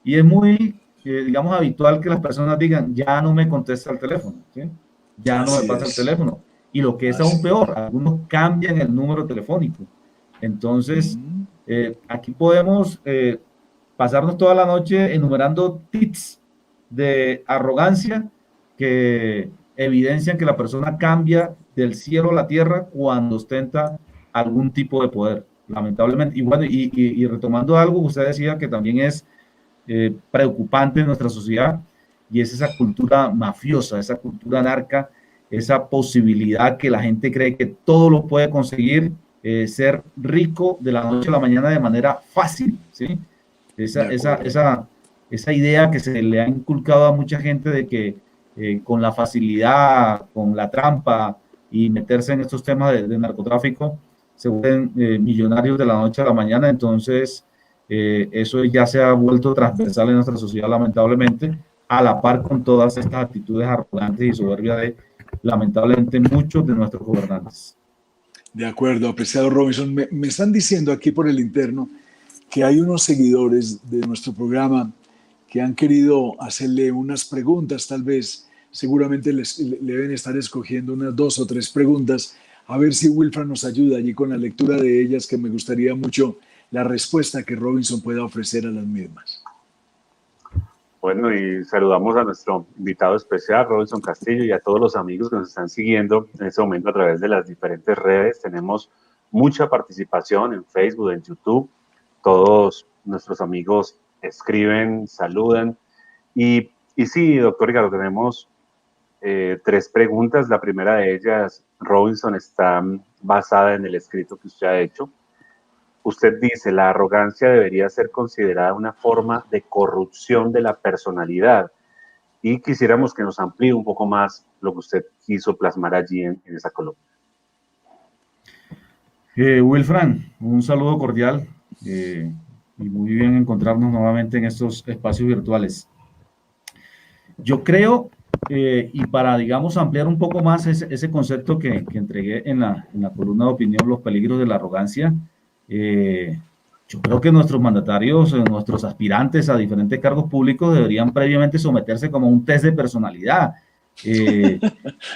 Y es muy, digamos, habitual que las personas digan, ya no me contesta el teléfono, ¿sí? Ya no me pasa el teléfono. Y lo que es aún peor, algunos cambian el número telefónico. Entonces, aquí podemos pasarnos toda la noche enumerando tips de arrogancia que evidencian que la persona cambia del cielo a la tierra cuando ostenta algún tipo de poder, lamentablemente. Y bueno, y retomando algo, usted decía que también es preocupante en nuestra sociedad, y es esa cultura mafiosa, esa cultura narca, esa posibilidad que la gente cree que todo lo puede conseguir, ser rico de la noche a la mañana de manera fácil, ¿sí? Esa idea que se le ha inculcado a mucha gente de que con la facilidad, con la trampa y meterse en estos temas de narcotráfico, se vuelven millonarios de la noche a la mañana. Entonces, eso ya se ha vuelto transversal en nuestra sociedad, lamentablemente, a la par con todas estas actitudes arrogantes y soberbias de, lamentablemente, muchos de nuestros gobernantes. De acuerdo, apreciado Robinson. Me están diciendo aquí por el interno que hay unos seguidores de nuestro programa que han querido hacerle unas preguntas, tal vez, seguramente le deben estar escogiendo unas 2 o 3 preguntas, a ver si Wilfran nos ayuda allí con la lectura de ellas, que me gustaría mucho la respuesta que Robinson pueda ofrecer a las mismas. Bueno, y saludamos a nuestro invitado especial, Robinson Castillo, y a todos los amigos que nos están siguiendo en este momento a través de las diferentes redes. Tenemos mucha participación en Facebook, en YouTube. Todos nuestros amigos escriben, saludan. Y sí, doctor Ricardo, tenemos 3 preguntas. La primera de ellas, Robinson, está basada en el escrito que usted ha hecho. Usted dice, la arrogancia debería ser considerada una forma de corrupción de la personalidad. Y quisiéramos que nos amplíe un poco más lo que usted quiso plasmar allí en esa columna. Wilfran, un saludo cordial y muy bien encontrarnos nuevamente en estos espacios virtuales. Yo creo, y para, digamos, ampliar un poco más ese concepto que entregué en la columna de opinión, los peligros de la arrogancia, yo creo que nuestros mandatarios, nuestros aspirantes a diferentes cargos públicos deberían previamente someterse como un test de personalidad, que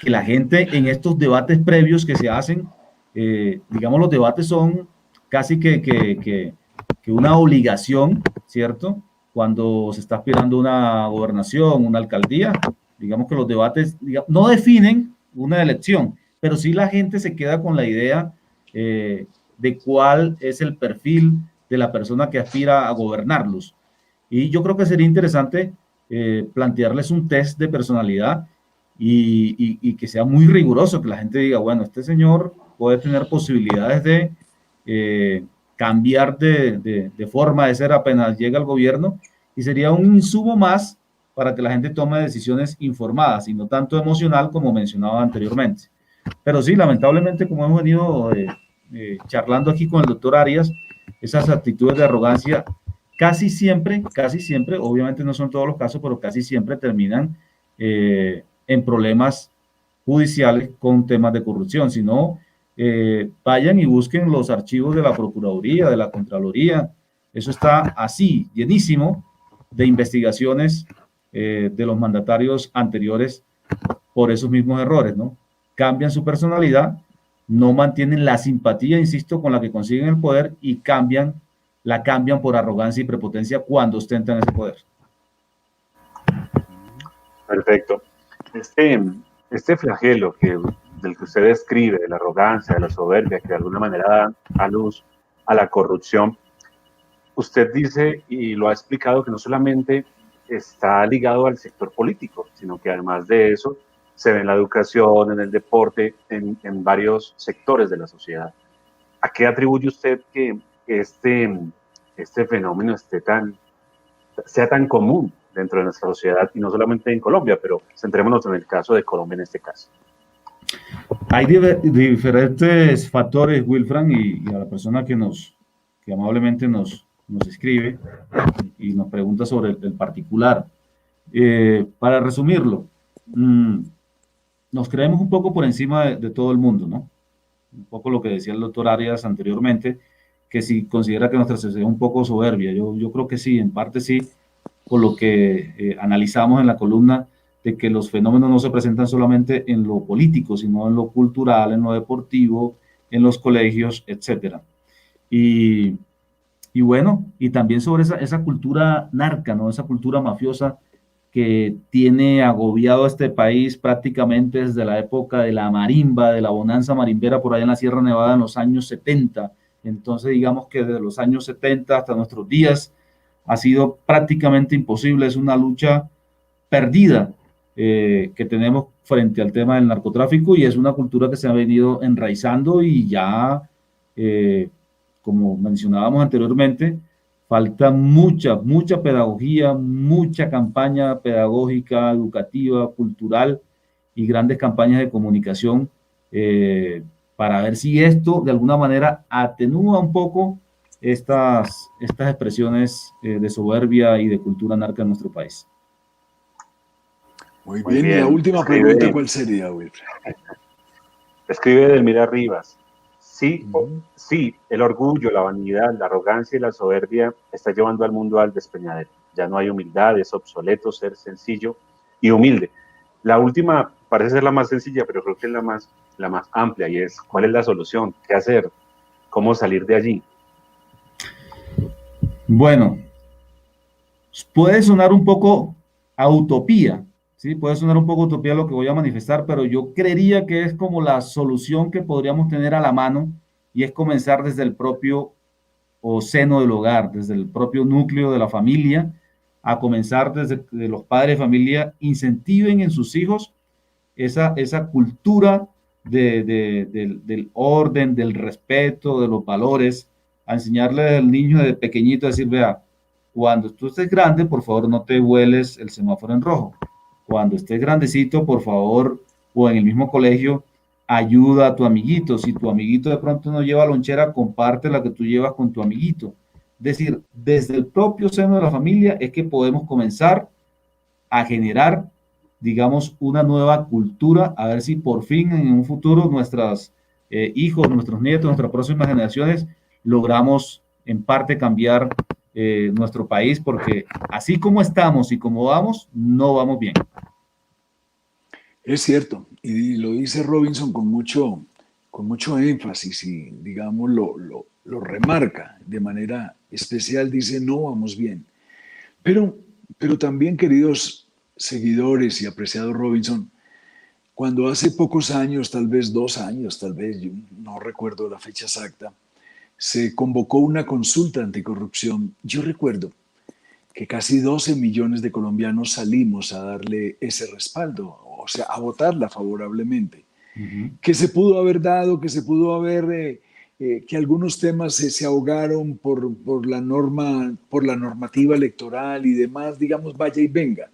la gente en estos debates previos que se hacen, digamos, los debates son casi que una obligación, ¿cierto? Cuando se está aspirando a una gobernación, una alcaldía, digamos que los debates no definen una elección, pero sí la gente se queda con la idea de cuál es el perfil de la persona que aspira a gobernarlos. Y yo creo que sería interesante plantearles un test de personalidad y que sea muy riguroso, que la gente diga, bueno, este señor puede tener posibilidades de cambiar de forma de ser apenas llega al gobierno, y sería un insumo más para que la gente tome decisiones informadas y no tanto emocional como mencionaba anteriormente. Pero sí, lamentablemente, como hemos venido charlando aquí con el doctor Arias, esas actitudes de arrogancia casi siempre, obviamente no son todos los casos, pero casi siempre terminan en problemas judiciales con temas de corrupción. Si no, vayan y busquen los archivos de la Procuraduría, de la Contraloría. Eso está así, llenísimo de investigaciones de los mandatarios anteriores por esos mismos errores, ¿no? Cambian su personalidad, no mantienen la simpatía, insisto, con la que consiguen el poder y la cambian por arrogancia y prepotencia cuando ostentan ese poder. Perfecto. Este flagelo del que usted describe, de la arrogancia, de la soberbia, que de alguna manera da a luz a la corrupción, usted dice, y lo ha explicado, que no solamente está ligado al sector político, sino que además de eso se ve en la educación, en el deporte, en varios sectores de la sociedad. ¿A qué atribuye usted que este fenómeno sea tan común dentro de nuestra sociedad, y no solamente en Colombia, pero centrémonos en el caso de Colombia en este caso? Hay diferentes factores, Wilfran, y a la persona que amablemente nos escribe y nos pregunta sobre el particular. Para resumirlo, nos creemos un poco por encima de todo el mundo, ¿no? Un poco lo que decía el doctor Arias anteriormente, que si considera que nuestra sociedad es un poco soberbia. Yo creo que sí, en parte sí, por lo que analizamos en la columna, de que los fenómenos no se presentan solamente en lo político, sino en lo cultural, en lo deportivo, en los colegios, etcétera. Y bueno, y también sobre esa cultura narca, ¿no? Esa cultura mafiosa que tiene agobiado a este país prácticamente desde la época de la marimba, de la bonanza marimbera por allá en la Sierra Nevada en los años 70. Entonces, digamos que desde los años 70 hasta nuestros días ha sido prácticamente imposible, es una lucha perdida que tenemos frente al tema del narcotráfico, y es una cultura que se ha venido enraizando y ya, como mencionábamos anteriormente, falta mucha pedagogía, mucha campaña pedagógica, educativa, cultural y grandes campañas de comunicación para ver si esto de alguna manera atenúa un poco estas expresiones de soberbia y de cultura narca en nuestro país. Muy Muy bien, y la bien. última pregunta, ¿cuál sería, Wilfred? Escribe Edelmira Rivas. Sí, Ujú. sí, el orgullo, la vanidad, la arrogancia y la soberbia está llevando al mundo al despeñadero. Ya no hay humildad, es obsoleto ser sencillo y humilde. La última parece ser la más sencilla, pero creo que es la más amplia, y es: ¿cuál es la solución? ¿Qué hacer? ¿Cómo salir de allí? Bueno, puede sonar un poco a utopía, ¿sí? Puede sonar un poco a utopía lo que voy a manifestar, pero yo creería que es como la solución que podríamos tener a la mano, y es comenzar desde el propio o seno del hogar, desde el propio núcleo de la familia, a comenzar desde que los padres de familia incentiven en sus hijos esa cultura del orden, del respeto, de los valores, a enseñarle al niño desde pequeñito a decir: vea, cuando tú estés grande, por favor, no te vueles el semáforo en rojo. Cuando estés grandecito, por favor, o en el mismo colegio, ayuda a tu amiguito. Si tu amiguito de pronto no lleva lonchera, comparte la que tú llevas con tu amiguito. Es decir, desde el propio seno de la familia es que podemos comenzar a generar, digamos, una nueva cultura, a ver si por fin en un futuro nuestros hijos, nuestros nietos, nuestras próximas generaciones, logramos en parte cambiar nuestro país, porque así como estamos y como vamos, no vamos bien. Es cierto, y lo dice Robinson con mucho énfasis y, digamos, lo remarca de manera especial, dice, no vamos bien. Pero también, queridos seguidores y apreciado Robinson, cuando hace pocos años, tal vez 2 años, tal vez, yo no recuerdo la fecha exacta, se convocó una consulta anticorrupción, yo recuerdo que casi 12 millones de colombianos salimos a darle ese respaldo, o sea, a votarla favorablemente. Uh -huh. Que se pudo haber dado, que se pudo haber, que algunos temas se ahogaron por la normativa electoral y demás, digamos, vaya y venga.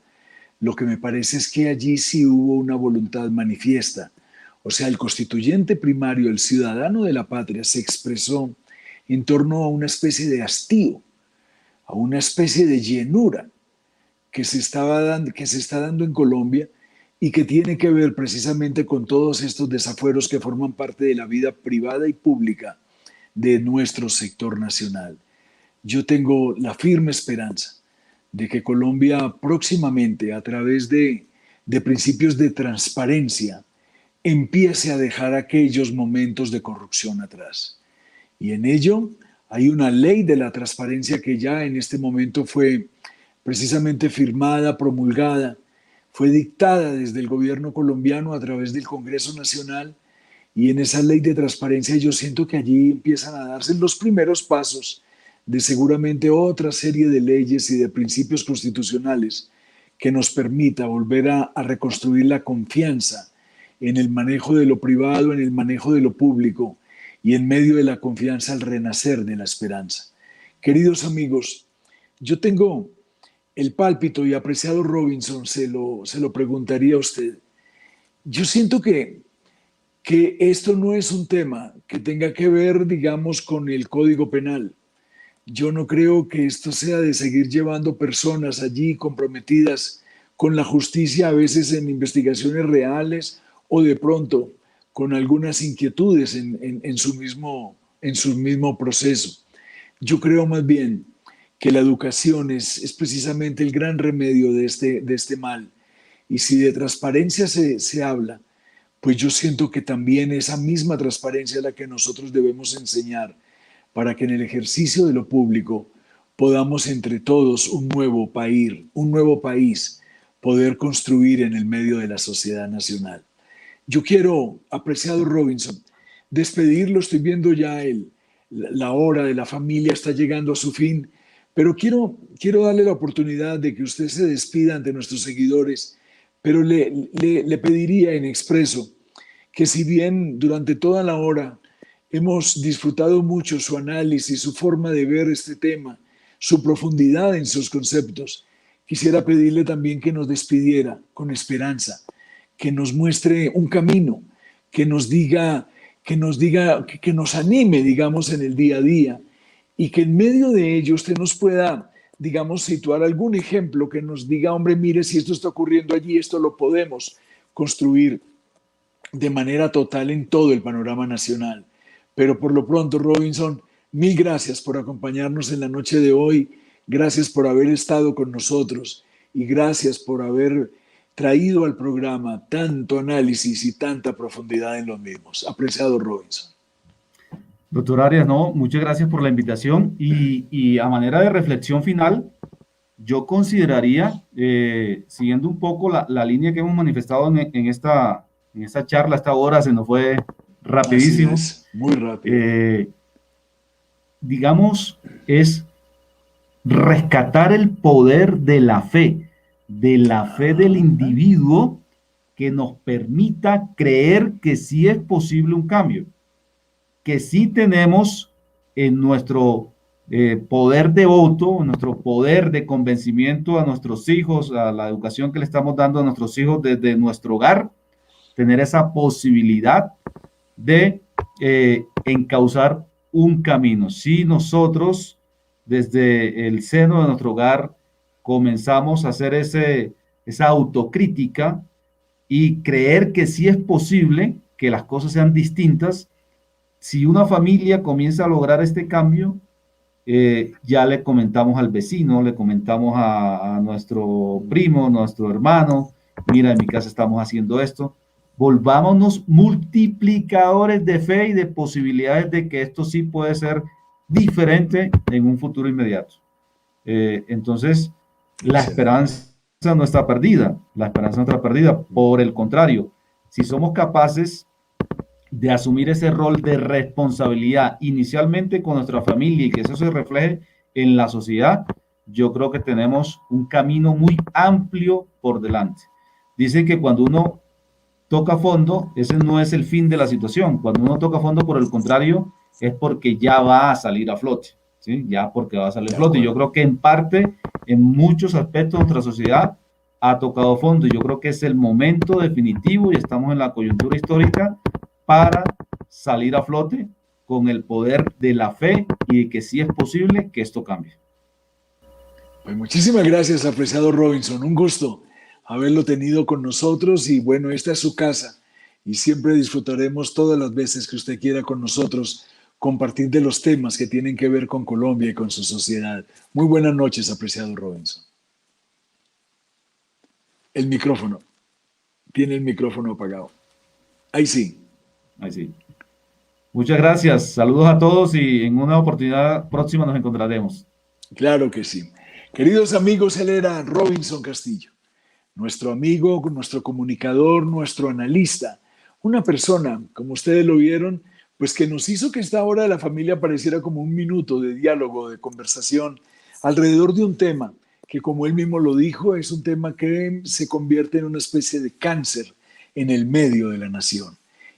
Lo que me parece es que allí sí hubo una voluntad manifiesta. O sea, el constituyente primario, el ciudadano de la patria, se expresó en torno a una especie de hastío, a una especie de llenura que se está dando en Colombia y que tiene que ver precisamente con todos estos desafueros que forman parte de la vida privada y pública de nuestro sector nacional. Yo tengo la firme esperanza de que Colombia próximamente, a través de principios de transparencia, empiece a dejar aquellos momentos de corrupción atrás. Y en ello hay una ley de la transparencia que ya en este momento fue precisamente firmada, promulgada, fue dictada desde el gobierno colombiano a través del Congreso Nacional, y en esa ley de transparencia yo siento que allí empiezan a darse los primeros pasos de seguramente otra serie de leyes y de principios constitucionales que nos permita volver a reconstruir la confianza en el manejo de lo privado, en el manejo de lo público, y en medio de la confianza el renacer de la esperanza. Queridos amigos, yo tengo el pálpito, y apreciado Robinson, se lo preguntaría a usted. Yo siento que esto no es un tema que tenga que ver, digamos, con el Código Penal. Yo no creo que esto sea de seguir llevando personas allí comprometidas con la justicia, a veces en investigaciones reales o de pronto con algunas inquietudes en su mismo proceso. Yo creo más bien que la educación es precisamente el gran remedio de este mal. Y si de transparencia se habla, pues yo siento que también esa misma transparencia es la que nosotros debemos enseñar para que en el ejercicio de lo público podamos entre todos un nuevo país poder construir en el medio de la sociedad nacional. Yo quiero, apreciado Robinson, despedirlo. Estoy viendo ya la hora de la familia está llegando a su fin, pero quiero darle la oportunidad de que usted se despida ante nuestros seguidores pero le pediría en expreso que si bien durante toda la hora hemos disfrutado mucho su análisis, su forma de ver este tema, su profundidad en sus conceptos, quisiera pedirle también que nos despidiera con esperanza, que nos muestre un camino, que nos diga, que nos anime, digamos, en el día a día, y que en medio de ello usted nos pueda, digamos, situar algún ejemplo que nos diga, hombre, mire, si esto está ocurriendo allí, esto lo podemos construir de manera total en todo el panorama nacional. Pero por lo pronto, Robinson, mil gracias por acompañarnos en la noche de hoy, gracias por haber estado con nosotros y gracias por haber traído al programa tanto análisis y tanta profundidad en los mismos. Apreciado Robinson. Doctor Arias, no, muchas gracias por la invitación y a manera de reflexión final, yo consideraría, siguiendo un poco la línea que hemos manifestado en esta charla, esta hora se nos fue rapidísimo. Así es, muy rápido. Digamos, es rescatar el poder de la fe del individuo que nos permita creer que sí es posible un cambio, que sí tenemos en nuestro poder de voto, en nuestro poder de convencimiento a nuestros hijos, a la educación que le estamos dando a nuestros hijos desde nuestro hogar, tener esa posibilidad de encauzar un camino. Si nosotros desde el seno de nuestro hogar comenzamos a hacer esa autocrítica y creer que sí es posible que las cosas sean distintas, si una familia comienza a lograr este cambio, ya le comentamos al vecino, le comentamos a nuestro primo, nuestro hermano, mira, en mi casa estamos haciendo esto. Volvámonos multiplicadores de fe y de posibilidades de que esto sí puede ser diferente en un futuro inmediato. Entonces, la esperanza no está perdida, la esperanza no está perdida. Por el contrario, si somos capaces de asumir ese rol de responsabilidad inicialmente con nuestra familia y que eso se refleje en la sociedad, yo creo que tenemos un camino muy amplio por delante. Dicen que cuando uno toca fondo, ese no es el fin de la situación. Cuando uno toca fondo, por el contrario, es porque ya va a salir a flote, ¿sí? Ya porque va a salir a flote. Yo creo que en parte, en muchos aspectos de nuestra sociedad, ha tocado fondo. Yo creo que es el momento definitivo y estamos en la coyuntura histórica para salir a flote con el poder de la fe y de que sí es posible que esto cambie. Pues muchísimas gracias, apreciado Robinson. Un gusto haberlo tenido con nosotros y bueno, esta es su casa y siempre disfrutaremos todas las veces que usted quiera con nosotros compartir de los temas que tienen que ver con Colombia y con su sociedad. Muy buenas noches, apreciado Robinson. El micrófono. Tiene el micrófono apagado. Ahí sí. Ahí sí. Muchas gracias. Saludos a todos y en una oportunidad próxima nos encontraremos. Claro que sí. Queridos amigos, él era Robinson Castillo, nuestro amigo, nuestro comunicador, nuestro analista, una persona, como ustedes lo vieron, pues que nos hizo que esta hora de la familia pareciera como un minuto de diálogo, de conversación, alrededor de un tema que, como él mismo lo dijo, es un tema que se convierte en una especie de cáncer en el medio de la nación.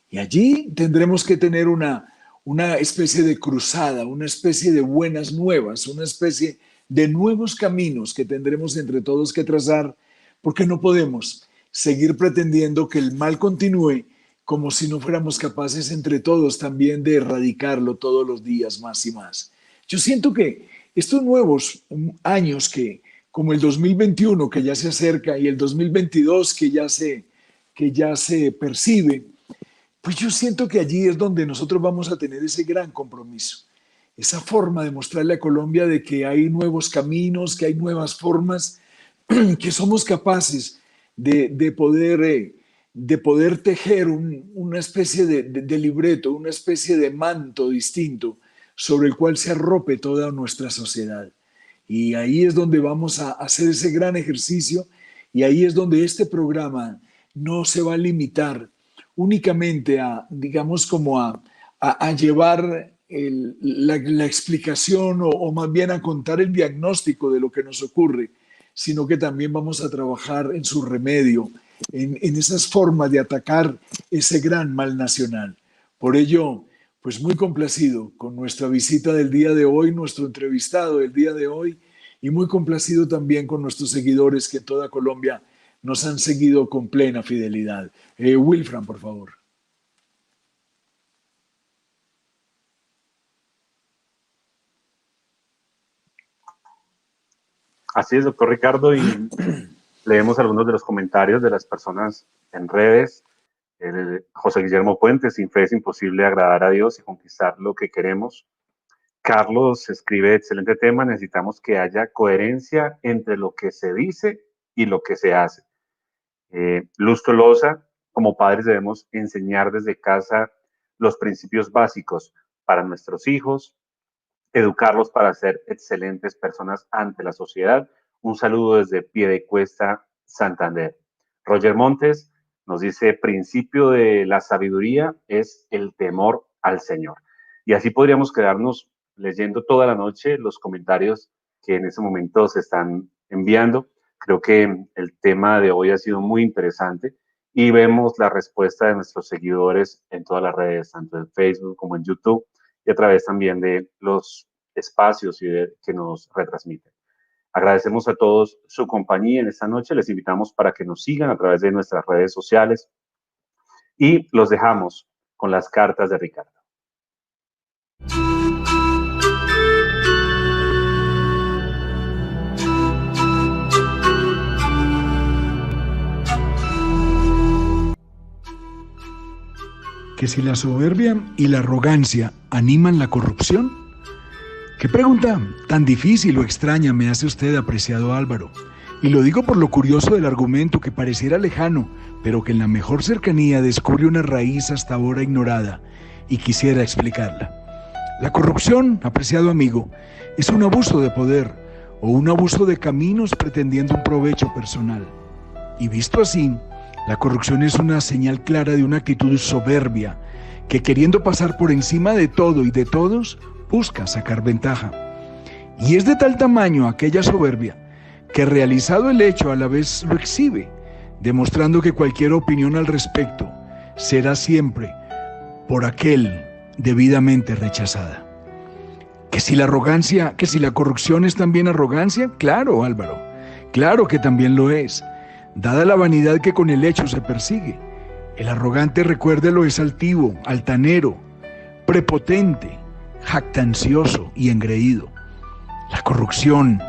Y allí tendremos que tener una especie de cruzada, una especie de buenas nuevas, una especie de nuevos caminos que tendremos entre todos que trazar, porque no podemos seguir pretendiendo que el mal continúe como si no fuéramos capaces entre todos también de erradicarlo todos los días más y más. Yo siento que estos nuevos años como el 2021 que ya se acerca y el 2022 que ya se percibe, pues yo siento que allí es donde nosotros vamos a tener ese gran compromiso, esa forma de mostrarle a Colombia de que hay nuevos caminos, que hay nuevas formas, que somos capaces de poder tejer una especie de libreto, una especie de manto distinto sobre el cual se arrope toda nuestra sociedad. Y ahí es donde vamos a hacer ese gran ejercicio y ahí es donde este programa no se va a limitar únicamente digamos, como a llevar la explicación o más bien a contar el diagnóstico de lo que nos ocurre, sino que también vamos a trabajar en su remedio, en esas formas de atacar ese gran mal nacional. Por ello, pues muy complacido con nuestra visita del día de hoy, nuestro entrevistado del día de hoy, y muy complacido también con nuestros seguidores que en toda Colombia nos han seguido con plena fidelidad. Wilfran, por favor. Así es, doctor Ricardo, y leemos algunos de los comentarios de las personas en redes. José Guillermo Puentes: sin fe es imposible agradar a Dios y conquistar lo que queremos. Carlos escribe: excelente tema, necesitamos que haya coherencia entre lo que se dice y lo que se hace. Luz Tolosa: como padres debemos enseñar desde casa los principios básicos para nuestros hijos, educarlos para ser excelentes personas ante la sociedad. Un saludo desde Piedecuesta, Santander. Roger Montes nos dice: principio de la sabiduría es el temor al Señor. Y así podríamos quedarnos leyendo toda la noche los comentarios que en ese momento se están enviando. Creo que el tema de hoy ha sido muy interesante y vemos la respuesta de nuestros seguidores en todas las redes, tanto en Facebook como en YouTube, y a través también de los espacios que nos retransmiten. Agradecemos a todos su compañía en esta noche. Les invitamos para que nos sigan a través de nuestras redes sociales y los dejamos con las cartas de Ricardo. ¿Que si la soberbia y la arrogancia animan la corrupción? ¿Qué pregunta tan difícil o extraña me hace usted, apreciado Álvaro? Y lo digo por lo curioso del argumento, que pareciera lejano, pero que en la mejor cercanía descubre una raíz hasta ahora ignorada, y quisiera explicarla. La corrupción, apreciado amigo, es un abuso de poder o un abuso de caminos pretendiendo un provecho personal. Y visto así, la corrupción es una señal clara de una actitud soberbia que, queriendo pasar por encima de todo y de todos, busca sacar ventaja. Y es de tal tamaño aquella soberbia que, realizado el hecho, a la vez lo exhibe, demostrando que cualquier opinión al respecto será siempre por aquel debidamente rechazada. ¿Que si la corrupción es también arrogancia? Claro, Álvaro, claro que también lo es, dada la vanidad que con el hecho se persigue. El arrogante, recuérdelo, es altivo, altanero, prepotente, jactancioso y engreído. La corrupción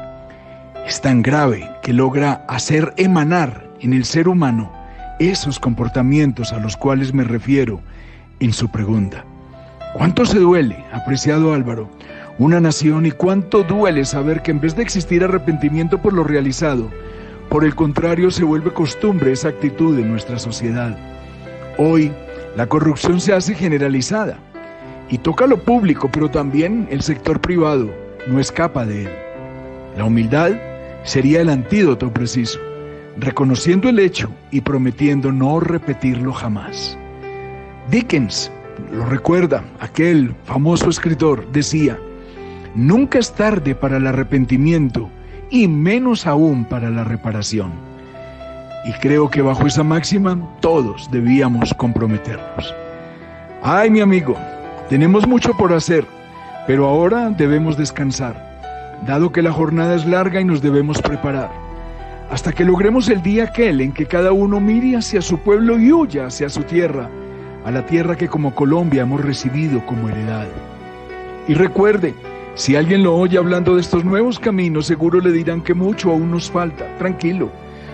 es tan grave que logra hacer emanar en el ser humano esos comportamientos a los cuales me refiero en su pregunta. ¿Cuánto se duele, apreciado Álvaro, una nación, y cuánto duele saber que en vez de existir arrepentimiento por lo realizado, por el contrario, se vuelve costumbre esa actitud en nuestra sociedad? Hoy, la corrupción se hace generalizada y toca lo público, pero también el sector privado no escapa de él. La humildad sería el antídoto preciso, reconociendo el hecho y prometiendo no repetirlo jamás. Dickens, lo recuerda, aquel famoso escritor, decía: nunca es tarde para el arrepentimiento y menos aún para la reparación. Y creo que bajo esa máxima todos debíamos comprometernos. Ay, mi amigo, tenemos mucho por hacer, pero ahora debemos descansar, dado que la jornada es larga y nos debemos preparar, hasta que logremos el día aquel en que cada uno mire hacia su pueblo y huya hacia su tierra, a la tierra que como Colombia hemos recibido como heredad. Y recuerde, si alguien lo oye hablando de estos nuevos caminos, seguro le dirán que mucho aún nos falta. Tranquilo,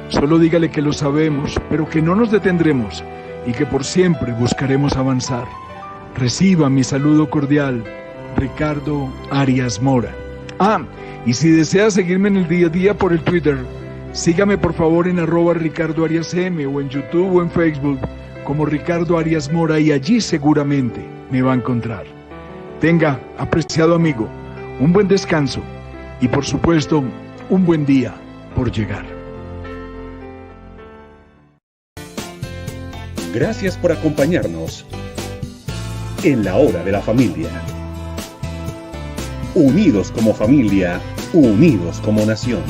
solo dígale que lo sabemos, pero que no nos detendremos y que por siempre buscaremos avanzar. Reciba mi saludo cordial, Ricardo Arias Mora. Y si desea seguirme en el día a día por el Twitter, sígame por favor en @RicardoAriasM, o en YouTube o en Facebook como Ricardo Arias Mora, y allí seguramente me va a encontrar. Tenga, apreciado amigo, un buen descanso y por supuesto un buen día por llegar. Gracias por acompañarnos en la hora de la familia. Unidos como familia, unidos como nación.